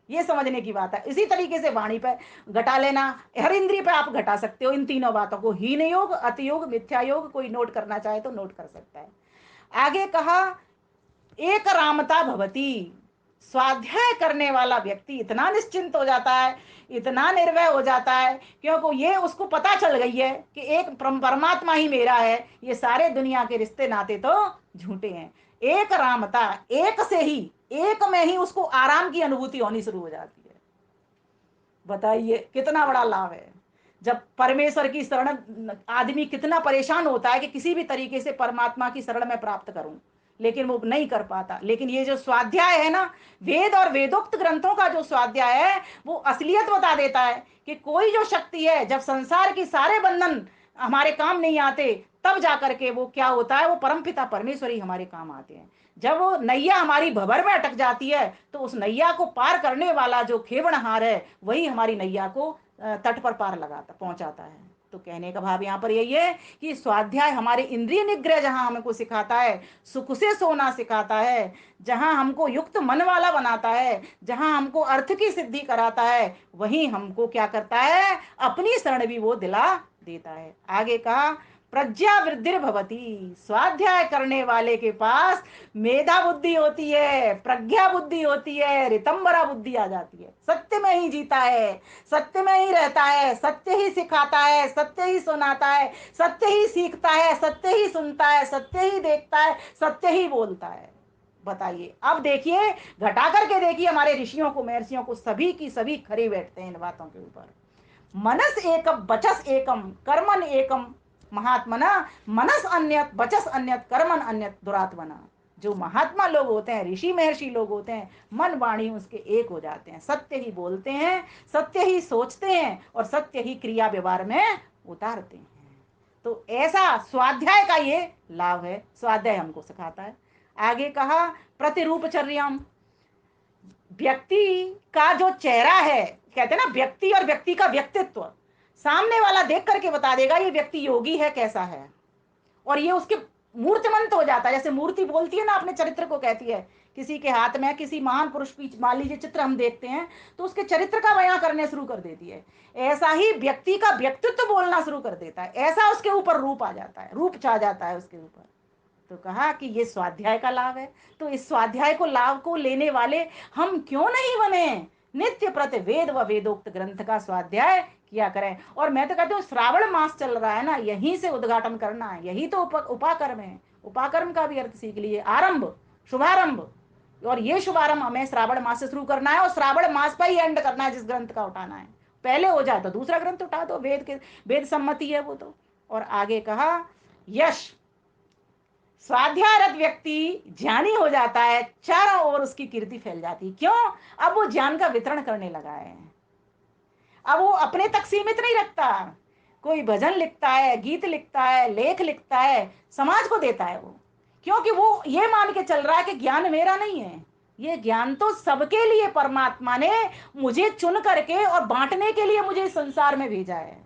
ये समझने की बात है। इसी तरीके से वाणी पे घटा लेना, हर इंद्रिय पे आप घटा सकते हो इन तीनों बातों को, हीन योग, अति योग, मिथ्या योग। कोई नोट करना चाहे तो नोट कर सकता है। आगे कहा एक रामता भवती, स्वाध्याय करने वाला व्यक्ति इतना निश्चिंत हो जाता है, इतना निर्भय हो जाता है, क्योंकि ये उसको पता चल गई है कि एक परमात्मा ही मेरा है, ये सारे दुनिया के रिश्ते नाते तो झूठे हैं। एक रामता, एक से ही, एक में ही उसको आराम की अनुभूति होनी शुरू हो जाती है। बताइए कितना बड़ा लाभ है। जब परमेश्वर की शरण, आदमी कितना परेशान होता है कि किसी भी तरीके से परमात्मा की शरण में प्राप्त करूं, लेकिन वो नहीं कर पाता। लेकिन ये जो स्वाध्याय है ना, वेद और वेदोक्त ग्रंथों का जो स्वाध्याय है, वो असलियत बता देता है कि कोई जो शक्ति है, जब संसार के सारे बंधन हमारे काम नहीं आते, तब जाकर के वो क्या होता है, वो परमपिता परमेश्वर ही हमारे काम आते हैं। जब वो नैया हमारी भंवर में अटक जाती है, तो उस नैया को पार करने वाला जो खेवनहार है, वही हमारी नैया को तट पर पार लगाता, पहुंचाता है। तो कहने का भाव यहाँ पर यही है कि स्वाध्याय हमारे इंद्रिय निग्रह जहां हमको सिखाता है, सुख से सोना सिखाता है, जहां हमको युक्त मन वाला बनाता है, जहां हमको अर्थ की सिद्धि कराता है, वहीं हमको क्या करता है, अपनी शरण भी वो दिला देता है। आगे कहा प्रज्ञा वृद्धि भवती। स्वाध्याय करने वाले के पास मेधा बुद्धि होती है, प्रज्ञा बुद्धि होती है, रितंबरा बुद्धि आ जाती है। सत्य में ही जीता है, सत्य में ही रहता है, सत्य ही सिखाता है, सत्य ही सुनाता है, सत्य ही सीखता है, सत्य ही सुनता है, सत्य ही देखता है, सत्य ही बोलता है। बताइए, अब देखिए, घटा करके देखिए, हमारे ऋषियों को, महर्षियों को, सभी की सभी खरी बैठते हैं इन बातों के ऊपर। मनस एकम वचस एकम कर्मन एकम महात्मना, मनस अन्यत वचस अन्यत कर्मन अन्यत दुरात्मना। जो महात्मा लोग होते हैं, ऋषि महर्षि लोग होते हैं, मन वाणी उसके एक हो जाते हैं, सत्य ही बोलते हैं, सत्य ही सोचते हैं और सत्य ही क्रिया व्यवहार में उतारते हैं। तो ऐसा स्वाध्याय का ये लाभ है, स्वाध्याय हमको सिखाता है। आगे कहा प्रतिरूपचर्याम, व्यक्ति का जो चेहरा है, कहते हैं ना व्यक्ति और व्यक्ति का व्यक्तित्व, सामने वाला देख करके बता देगा ये व्यक्ति योगी है कैसा है, और ये उसके मूर्तिमंत हो जाता है। जैसे मूर्ति बोलती है ना, अपने चरित्र को कहती है। किसी के हाथ में किसी महान पुरुष की मान लीजिए चित्र हम देखते हैं तो उसके चरित्र का बयां करने शुरू कर देती है। ऐसा ही व्यक्ति का व्यक्तित्व बोलना शुरू कर देता है, ऐसा उसके ऊपर रूप आ जाता है, रूप छा जाता है उसके ऊपर। तो कहा कि ये स्वाध्याय का लाभ है। तो इस स्वाध्याय को लाभ को लेने वाले हम क्यों नहीं बने, नित्य प्रति वेद व वेदोक्त ग्रंथ का स्वाध्याय किया करें। और मैं तो कहती हूँ श्रावण मास चल रहा है ना, यहीं से उद्घाटन करना है, यही तो उपाकर्म है। उपाकर्म का भी अर्थ सीख लिए, आरंभ, शुभारंभ। और ये शुभारंभ हमें श्रावण मास से शुरू करना है और श्रावण मास पर ही एंड करना है। जिस ग्रंथ का उठाना है पहले हो जाए तो दूसरा ग्रंथ उठा दो, वेद के वेद सम्मति है वो तो। और आगे कहा यश, स्वाध्यायरत व्यक्ति ज्ञानी हो जाता है, चारों ओर उसकी कीर्ति फैल जाती है। क्यों? अब वो ज्ञान का वितरण करने लगा है। अब वो अपने तक सीमित नहीं रखता, कोई भजन लिखता है, गीत लिखता है, लेख लिखता है, समाज को देता है वो। क्योंकि वो ये मान के चल रहा है कि ज्ञान मेरा नहीं है, ये ज्ञान तो सबके लिए परमात्मा ने मुझे चुन करके और बांटने के लिए मुझे इस संसार में भेजा है।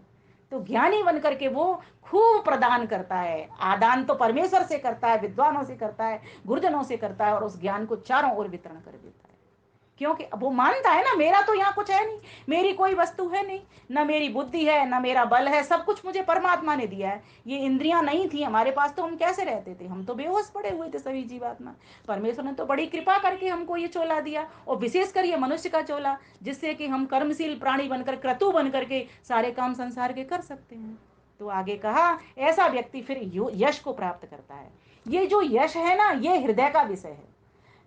तो ज्ञानी बन करके वो खूब प्रदान करता है। आदान तो परमेश्वर से करता है, विद्वानों से करता है, गुरुजनों से करता है, और उस ज्ञान को चारों ओर वितरण कर देता है। क्योंकि वो मानता है ना, मेरा तो यहाँ कुछ है नहीं, मेरी कोई वस्तु है नहीं, ना मेरी बुद्धि है, ना मेरा बल है, सब कुछ मुझे परमात्मा ने दिया है। ये इंद्रियां नहीं थी हमारे पास तो हम कैसे रहते थे, हम तो बेहोश पड़े हुए थे सभी जीवात्मा। परमेश्वर ने तो बड़ी कृपा करके हमको ये चोला दिया, और विशेषकर ये मनुष्य का चोला, जिससे कि हम कर्मशील प्राणी बनकर, क्रतु बन करके सारे काम संसार के कर सकते हैं। तो आगे कहा ऐसा व्यक्ति फिर यश को प्राप्त करता है। ये जो यश है ना, ये हृदय का विषय है।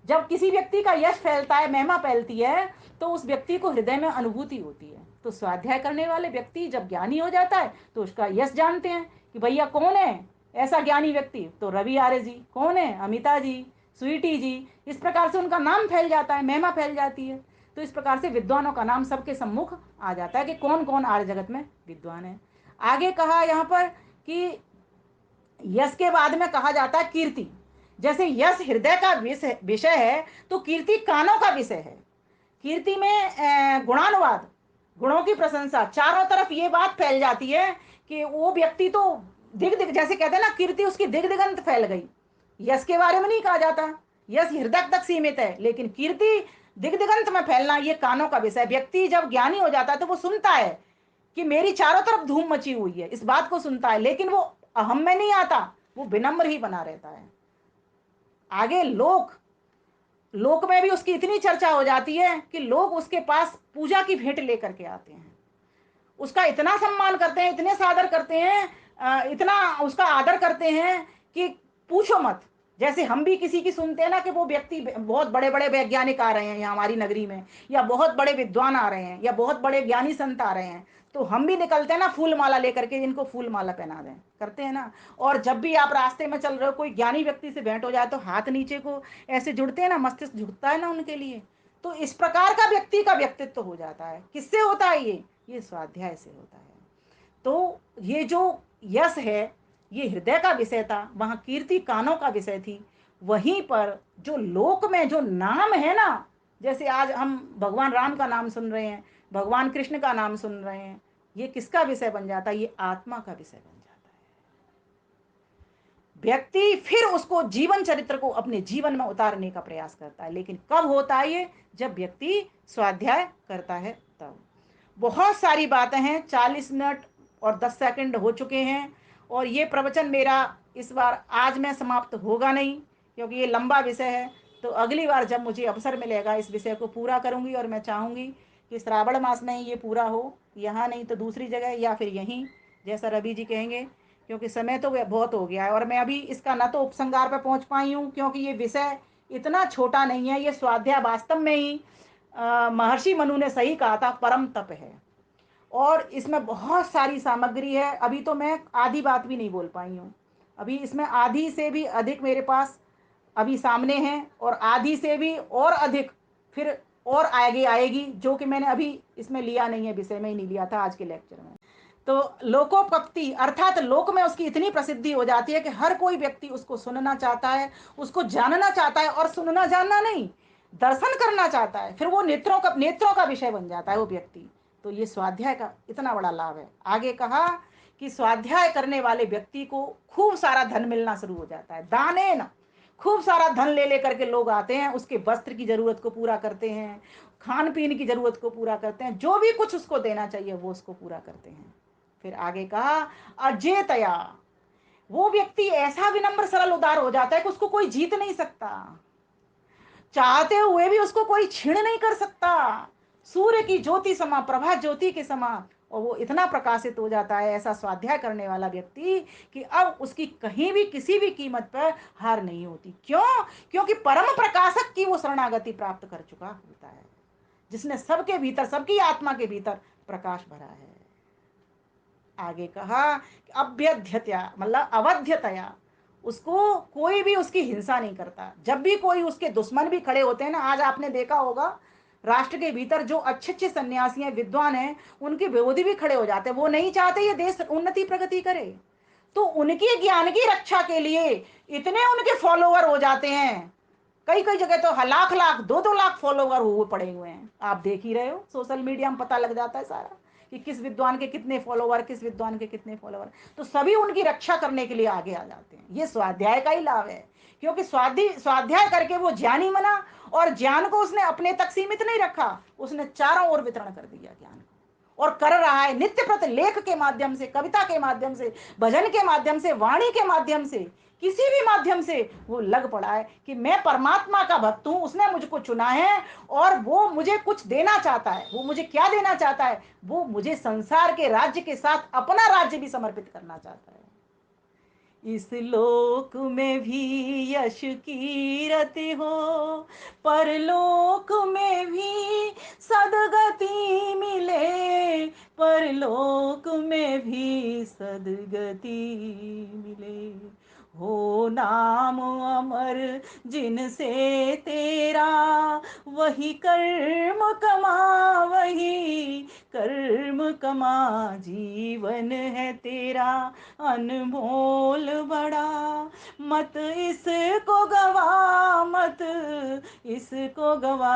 जब किसी व्यक्ति का यश फैलता है, महिमा फैलती है, तो उस व्यक्ति को हृदय में अनुभूति होती है। तो स्वाध्याय करने वाले व्यक्ति जब ज्ञानी हो जाता है तो उसका यश जानते हैं कि भैया कौन है ऐसा ज्ञानी व्यक्ति, तो रवि आर्य जी। कौन है? अमिता जी, स्वीटी जी। इस प्रकार से उनका नाम फैल जाता है, महिमा फैल जाती है। तो इस प्रकार से विद्वानों का नाम सबके सम्मुख आ जाता है कि कौन कौन आर्य जगत में विद्वान है। आगे कहा यहाँ पर कि यश के बाद में कहा जाता है कीर्ति। जैसे यश हृदय का विषय है, तो कीर्ति कानों का विषय है। कीर्ति में गुणानुवाद, गुणों की प्रशंसा, चारों तरफ ये बात फैल जाती है कि वो व्यक्ति तो दिग दिग, जैसे कहते हैं ना, कीर्ति उसकी दिग दिगंत फैल गई। यश के बारे में नहीं कहा जाता, यश हृदय तक सीमित है, लेकिन कीर्ति दिग दिगंत में फैलना ये कानों का विषय। व्यक्ति जब ज्ञानी हो जाता है तो वो सुनता है कि मेरी चारों तरफ धूम मची हुई है, इस बात को सुनता है, लेकिन वो अहम में नहीं आता, वो विनम्र ही बना रहता है। आगे लोक, लोक में भी उसकी इतनी चर्चा हो जाती है कि लोग उसके पास पूजा की भेंट लेकर के आते हैं, उसका इतना सम्मान करते हैं, इतने सादर करते हैं, इतना उसका आदर करते हैं कि पूछो मत। जैसे हम भी किसी की सुनते हैं ना कि वो व्यक्ति, बहुत बड़े बड़े वैज्ञानिक आ रहे हैं यहाँ हमारी नगरी में, या बहुत बड़े विद्वान आ रहे हैं, या बहुत बड़े ज्ञानी संत आ रहे हैं, तो हम भी निकलते हैं ना फूल माला लेकर के, इनको फूल माला पहना दें, करते हैं ना। और जब भी आप रास्ते में चल रहे हो, कोई ज्ञानी व्यक्ति से भेंट हो जाए तो हाथ नीचे को ऐसे जुड़ते हैं ना, मस्तिष्क झुकता है ना उनके लिए। तो इस प्रकार का व्यक्ति का व्यक्तित्व हो जाता है। किससे होता है ये स्वाध्याय से होता है। तो ये जो यश है ये हृदय का विषय था, वहां कीर्ति कानों का विषय थी। वहीं पर जो लोक में जो नाम है ना, जैसे आज हम भगवान राम का नाम सुन रहे हैं, भगवान कृष्ण का नाम सुन रहे हैं, ये किसका विषय बन जाता है? ये आत्मा का विषय बन जाता है। व्यक्ति फिर उसको जीवन चरित्र को अपने जीवन में उतारने का प्रयास करता है। लेकिन कब होता है ये? जब व्यक्ति स्वाध्याय करता है तब। बहुत सारी बातें हैं, 40 मिनट और 10 सेकंड हो चुके हैं, और ये प्रवचन मेरा इस बार आज में समाप्त होगा नहीं, क्योंकि ये लंबा विषय है। तो अगली बार जब मुझे अवसर मिलेगा इस विषय को पूरा करूंगी, और मैं चाहूंगी कि श्रावण मास में ही ये पूरा हो, यहाँ नहीं तो दूसरी जगह या फिर यहीं, जैसा रवि जी कहेंगे, क्योंकि समय तो बहुत हो गया है। और मैं अभी इसका न तो उपसंहार पर पहुंच पाई हूँ, क्योंकि ये विषय इतना छोटा नहीं है। ये स्वाध्याय वास्तव में ही महर्षि मनु ने सही कहा था, परम तप है, और इसमें बहुत सारी सामग्री है। अभी तो मैं आधी बात भी नहीं बोल पाई हूँ, अभी इसमें आधी से भी अधिक मेरे पास अभी सामने है, और आधी से भी और अधिक फिर और आगे आएगी, जो कि मैंने अभी इसमें लिया नहीं है, विषय में ही नहीं लिया था आज के लेक्चर में। तो लोकोपक्ति अर्थात लोक में उसकी इतनी प्रसिद्धि हो जाती है कि हर कोई व्यक्ति उसको सुनना चाहता है, उसको जानना चाहता है, और सुनना जानना नहीं, दर्शन करना चाहता है। फिर वो नेत्रों का विषय बन जाता है वो व्यक्ति। तो ये स्वाध्याय का इतना बड़ा लाभ है। आगे कहा कि स्वाध्याय करने वाले व्यक्ति को खूब सारा धन मिलना शुरू हो जाता है। दाने न खूब सारा धन ले लेकर के लोग आते हैं, उसके वस्त्र की जरूरत को पूरा करते हैं, खान पीन की जरूरत को पूरा करते हैं, जो भी कुछ उसको देना चाहिए वो उसको पूरा करते हैं। फिर आगे कहा अजेतया, वो व्यक्ति ऐसा विनम्र सरल उदार हो जाता है कि उसको कोई जीत नहीं सकता, चाहते हुए भी उसको कोई छीण नहीं कर सकता। सूर्य की ज्योति समा, प्रभा ज्योति के समा, और वो इतना प्रकाशित हो जाता है ऐसा स्वाध्याय करने वाला व्यक्ति कि अब उसकी कहीं भी किसी भी कीमत पर हार नहीं होती। क्यों? क्योंकि परम प्रकाशक की वो शरणागति प्राप्त कर चुका होता है, जिसने सबके भीतर, सबकी आत्मा के भीतर प्रकाश भरा है। आगे कहा अभ्यध्यतया मतलब अवध्यतया, उसको कोई भी उसकी हिंसा नहीं करता। जब भी कोई उसके दुश्मन भी खड़े होते हैं ना, आज आपने देखा होगा राष्ट्र के भीतर जो अच्छे अच्छे सन्यासी हैं, विद्वान हैं, उनके विरोधी भी खड़े हो जाते हैं। वो नहीं चाहते ये देश उन्नति प्रगति करे, तो उनके ज्ञान की रक्षा के लिए इतने उनके फॉलोवर हो जाते हैं। कई कई जगह तो लाख लाख 2-2 लाख फॉलोवर हुए पड़े हुए हैं। आप देख ही रहे हो, सोशल मीडिया में पता लग जाता है सारा कि किस विद्वान के कितने फॉलोवर, किस विद्वान के कितने फॉलोवर। तो सभी उनकी रक्षा करने के लिए आगे आ जाते हैं। ये स्वाध्याय का ही लाभ है, क्योंकि स्वाध्याय करके वो ज्ञानी बना, और ज्ञान को उसने अपने तक सीमित नहीं रखा, उसने चारों ओर वितरण कर दिया ज्ञान को, और कर रहा है नित्य प्रति लेख के माध्यम से, कविता के माध्यम से, भजन के माध्यम से, वाणी के माध्यम से, किसी भी माध्यम से वो लग पड़ा है कि मैं परमात्मा का भक्त हूं, उसने मुझको चुना है, और वो मुझे कुछ देना चाहता है। वो मुझे क्या देना चाहता है? वो मुझे संसार के राज्य के साथ अपना राज्य भी समर्पित करना चाहता है। इस लोक में भी यश कीरति हो, परलोक में भी सदगति मिले, परलोक में भी सदगति मिले। हो नाम अमर जिनसे तेरा, वही कर्म कमा, वही कर्म कमा, जीवन है तेरा अनमोल बड़ा। मत इसको गवा, मत इसको गवा,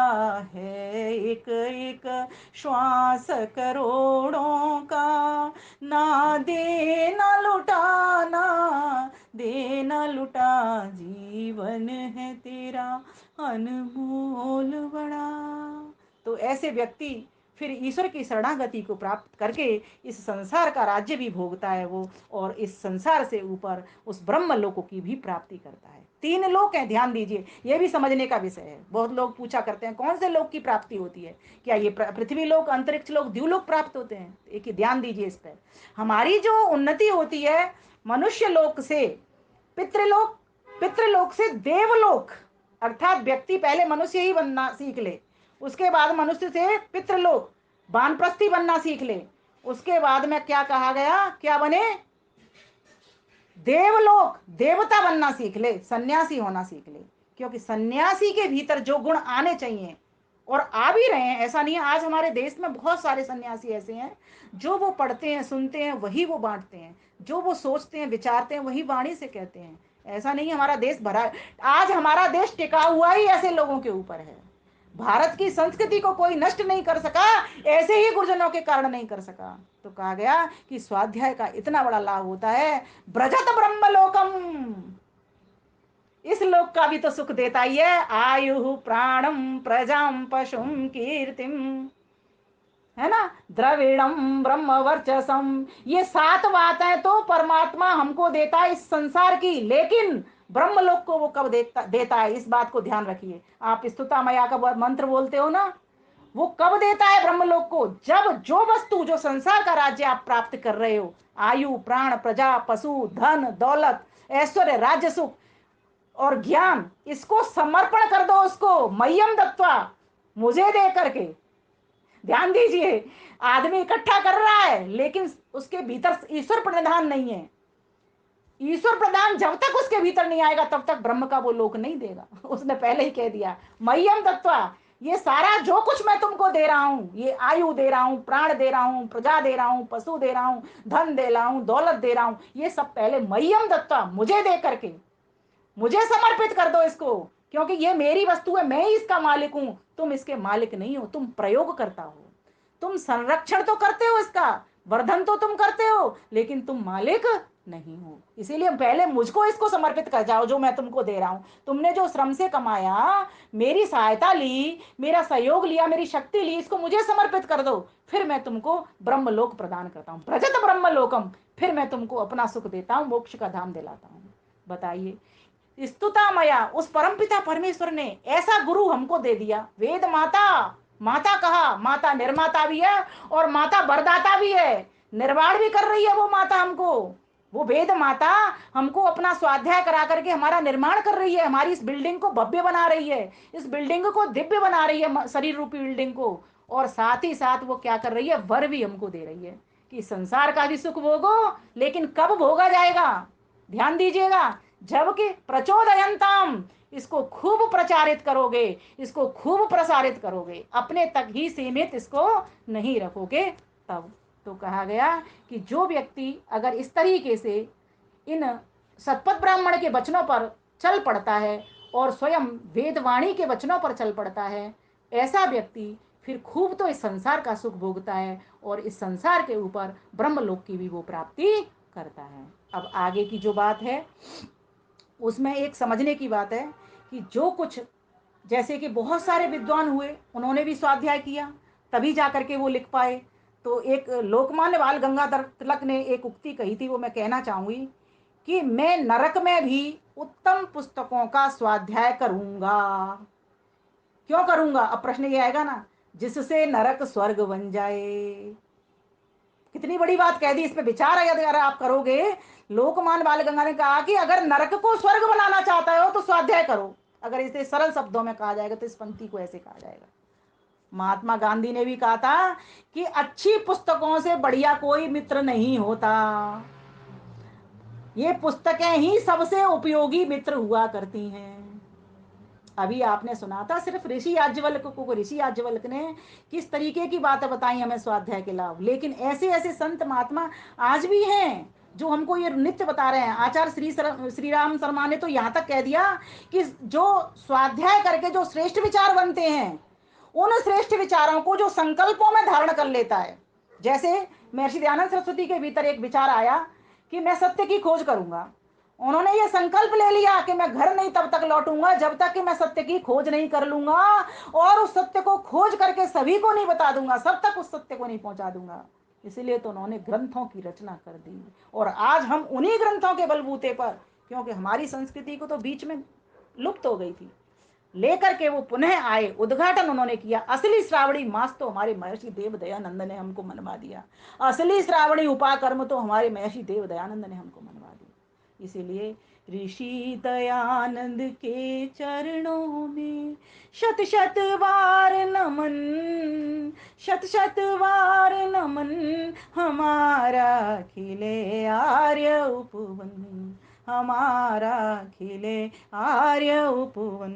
है एक एक श्वास करोड़ों का, ना दे ना लुटाना, दे ना लुटा, जीवन है तेरा अनमोल बड़ा। तो ऐसे व्यक्ति फिर ईश्वर की शरणागति को प्राप्त करके इस संसार का राज्य भी भोगता है वो, और इस संसार से ऊपर उस ब्रह्म लोकों की भी प्राप्ति करता है। 3 लोक हैं, ध्यान दीजिए, यह भी समझने का विषय है। बहुत लोग पूछा करते हैं कौन से लोक की प्राप्ति होती है, क्या ये पृथ्वी लोक, अंतरिक्ष लोक, द्युलोक प्राप्त होते हैं? एक ध्यान दीजिए इस पर। हमारी जो उन्नति होती है मनुष्य लोक से पितृलोक, पितृलोक से देवलोक, अर्थात व्यक्ति पहले मनुष्य ही बनना सीख ले, उसके बाद मनुष्य से पितृलोक वानप्रस्थी बनना सीख ले, उसके बाद में क्या कहा गया, क्या बने? देवलोक, देवता बनना सीख ले, सन्यासी होना सीख ले। क्योंकि सन्यासी के भीतर जो गुण आने चाहिए और आ भी रहे हैं, ऐसा नहीं है। आज हमारे देश में बहुत सारे सन्यासी ऐसे हैं जो वो पढ़ते हैं, सुनते हैं, वही वो बांटते हैं, जो वो सोचते हैं, विचारते हैं, वही वाणी से कहते हैं। ऐसा नहीं, हमारा देश भरा, आज हमारा देश टिका हुआ ही ऐसे लोगों के ऊपर है। भारत की संस्कृति को कोई नष्ट नहीं कर सका, ऐसे ही गुरुजनों के कारण नहीं कर सका। तो कहा गया कि स्वाध्याय का इतना बड़ा लाभ होता है। ब्रजत ब्रह्मलोकम, इस लोक का भी तो सुख देता ही है। आयु प्राणम प्रजाम पशुम कीर्तिम, है ना, द्रविड़म ब्रह्म वर्चसम, ये 7 बातें तो परमात्मा हमको देता है इस संसार की, लेकिन ब्रह्मलोक को वो कब देता है, इस बात को ध्यान रखिए। आप स्तुता मैया का मंत्र बोलते हो ना, वो कब देता है ब्रह्मलोक को, जब जो वस्तु, जो संसार का राज्य आप प्राप्त कर रहे हो, आयु, प्राण, प्रजा, पशु, धन, दौलत, ऐश्वर्य, राज्य, सुख और ज्ञान, इसको समर्पण कर दो उसको, मह्यम दत्वा, मुझे दे करके। ध्यान दीजिए, आदमी इकट्ठा कर रहा है लेकिन उसके भीतर ईश्वर प्रधान नहीं है। ईश्वर प्रदान जब तक उसके भीतर नहीं आएगा तब तक ब्रह्म का वो लोक नहीं देगा। उसने पहले ही कह दिया, मह्यम दत्वा, ये सारा जो कुछ मैं तुमको दे रहा हूं, ये आयु दे रहा हूं, प्राण दे रहा हूं, प्रजा दे रहा हूं, पशु दे रहा हूं, धन दे रहा हूं, दौलत दे रहा हूं, ये सब पहले मह्यम दत्वा, मुझे दे करके, मुझे समर्पित कर दो इसको, क्योंकि ये मेरी वस्तु है, मैं ही इसका मालिक हूं। तुम इसके मालिक नहीं हो, तुम प्रयोग करता हो, तुम संरक्षण तो करते हो इसका, वर्धन तो तुम करते हो, लेकिन तुम मालिक नहीं हो। इसीलिए पहले मुझको इसको समर्पित कर जाओ, जो मैं तुमको दे रहा हूं। तुमने जो श्रम से कमाया, मेरी सहायता ली, मेरा सहयोग लिया, मेरी शक्ति ली, इसको मुझे समर्पित कर दो, फिर मैं तुमको ब्रह्मलोक प्रदान करता हूं, प्रजत ब्रह्मलोकम, फिर मैं तुमको अपना सुख देता हूं, मोक्ष का धाम दिलाता हूं। बताइए, स्तुता मया, उस परमपिता परमेश्वर ने ऐसा गुरु हमको दे दिया। वेद माता, माता कहा, माता निर्माता भी है और माता वरदाता भी है, निर्वाण भी कर रही है वो माता हमको। वो वेद माता हमको अपना स्वाध्याय करा करके हमारा निर्माण कर रही है, हमारी इस बिल्डिंग को भव्य बना रही है, इस बिल्डिंग को दिव्य बना रही है, शरीर रूपी बिल्डिंग को। और साथ ही साथ वो क्या कर रही है, वर भी हमको दे रही है कि संसार का भी सुख भोगो, लेकिन कब भोगा जाएगा, ध्यान दीजिएगा, जबकि प्रचोदयंताम, इसको खूब प्रचारित करोगे, इसको खूब प्रसारित करोगे, अपने तक ही सीमित इसको नहीं रखोगे तब। तो कहा गया कि जो व्यक्ति अगर इस तरीके से इन सतपथ ब्राह्मण के वचनों पर चल पड़ता है और स्वयं वेदवाणी के वचनों पर चल पड़ता है, ऐसा व्यक्ति फिर खूब तो इस संसार का सुख भोगता है और इस संसार के ऊपर ब्रह्मलोक की भी वो प्राप्ति करता है। अब आगे की जो बात है उसमें एक समझने की बात है कि जो कुछ, जैसे कि बहुत सारे विद्वान हुए, उन्होंने भी स्वाध्याय किया तभी जाकर के वो लिख पाए। तो एक लोकमान्य बाल गंगाधर तिलक ने एक उक्ति कही थी, वो मैं कहना चाहूंगी कि मैं नरक में भी उत्तम पुस्तकों का स्वाध्याय करूंगा। क्यों करूंगा, अब प्रश्न ये आएगा ना, जिससे नरक स्वर्ग बन जाए। कितनी बड़ी बात कह दी, इस पे विचार है यदि अगर आप करोगे। लोकमान बाल गंगा ने कहा कि अगर नरक को स्वर्ग बनाना चाहता हो तो स्वाध्याय करो। अगर इसे सरल शब्दों में कहा जाएगा तो इस पंक्ति को ऐसे कहा जाएगा। महात्मा गांधी ने भी कहा था कि अच्छी पुस्तकों से बढ़िया कोई मित्र नहीं होता, ये पुस्तकें ही सबसे उपयोगी मित्र हुआ करती हैं। अभी आपने सुना था सिर्फ ऋषि याज्ञवल्क्य को, ऋषि याज्ञवल्क्य ने किस तरीके की बातें बताई हमें स्वाध्याय के लाभ, लेकिन ऐसे ऐसे संत महात्मा आज भी हैं जो हमको ये नित्य बता रहे हैं। आचार्य श्री राम शर्मा ने तो यहाँ तक कह दिया कि जो स्वाध्याय करके जो श्रेष्ठ विचार बनते हैं, उन श्रेष्ठ विचारों को जो संकल्पों में धारण कर लेता है, जैसे महर्षि दयानंद सरस्वती के भीतर एक विचार आया कि मैं सत्य की खोज करूंगा। उन्होंने ये संकल्प ले लिया कि मैं घर नहीं तब तक लौटूंगा जब तक कि मैं सत्य की खोज नहीं कर लूंगा, और उस सत्य को खोज करके सभी को नहीं बता दूंगा, सब तक उस सत्य को नहीं पहुंचा दूंगा। इसीलिए तो उन्होंने ग्रंथों की रचना कर दी, और आज हम उन्हीं ग्रंथों के बलबूते पर, क्योंकि हमारी संस्कृति को तो बीच में लुप्त हो गई थी, लेकर के वो पुनः आए, उद्घाटन उन्होंने किया। असली श्रावणी मास तो हमारे महर्षि देव दयानंद ने हमको मनवा दिया, असली श्रावणी उपाकर्म तो हमारे महर्षि देव दयानंद ने हमको मनवा दिया। इसीलिए ऋषि दयानंद के चरणों में शत शत बार नमन, शत शत बार नमन, हमारा खिले आर्य उपवन, हमारा खिले आर्य उपवन।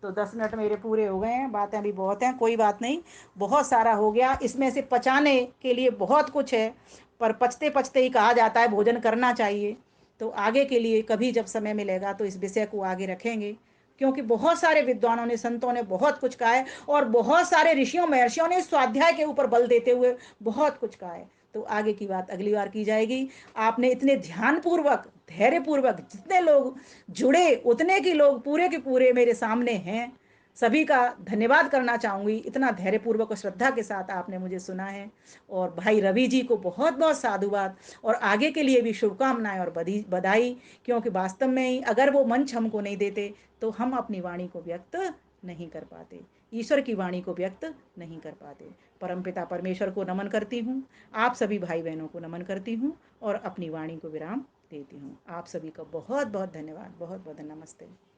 तो 10 मिनट मेरे पूरे हो गए हैं, बातें अभी बहुत हैं, कोई बात नहीं, बहुत सारा हो गया, इसमें से पचाने के लिए बहुत कुछ है, पर पचते पचते ही कहा जाता है भोजन करना चाहिए। तो आगे के लिए कभी जब समय मिलेगा तो इस विषय को आगे रखेंगे, क्योंकि बहुत सारे विद्वानों ने, संतों ने बहुत कुछ कहा है, और बहुत सारे ऋषियों महर्षियों ने स्वाध्याय के ऊपर बल देते हुए बहुत कुछ कहा है। तो आगे की बात अगली बार की जाएगी। आपने इतने ध्यानपूर्वक, धैर्यपूर्वक, जितने लोग जुड़े उतने की लोग पूरे के पूरे मेरे सामने हैं, सभी का धन्यवाद करना चाहूँगी, इतना धैर्यपूर्वक और श्रद्धा के साथ आपने मुझे सुना है। और भाई रवि जी को बहुत-बहुत साधुवाद और आगे के लिए भी शुभकामनाएँ और बधाई, क्योंकि वास्तव में ही अगर वो मंच हमको नहीं देते, तो हम अपनी वाणी को व्यक्त नहीं कर पाते, ईश्वर की वाणी को व्यक्त नहीं कर पाते। परमपिता परमेश्वर को नमन करती हूँ, आप सभी भाई-बहनों को नमन करती हूँ और अपनी वाणी को विराम देती हूँ। आप सभी का बहुत-बहुत धन्यवाद, बहुत-बहुत नमस्ते।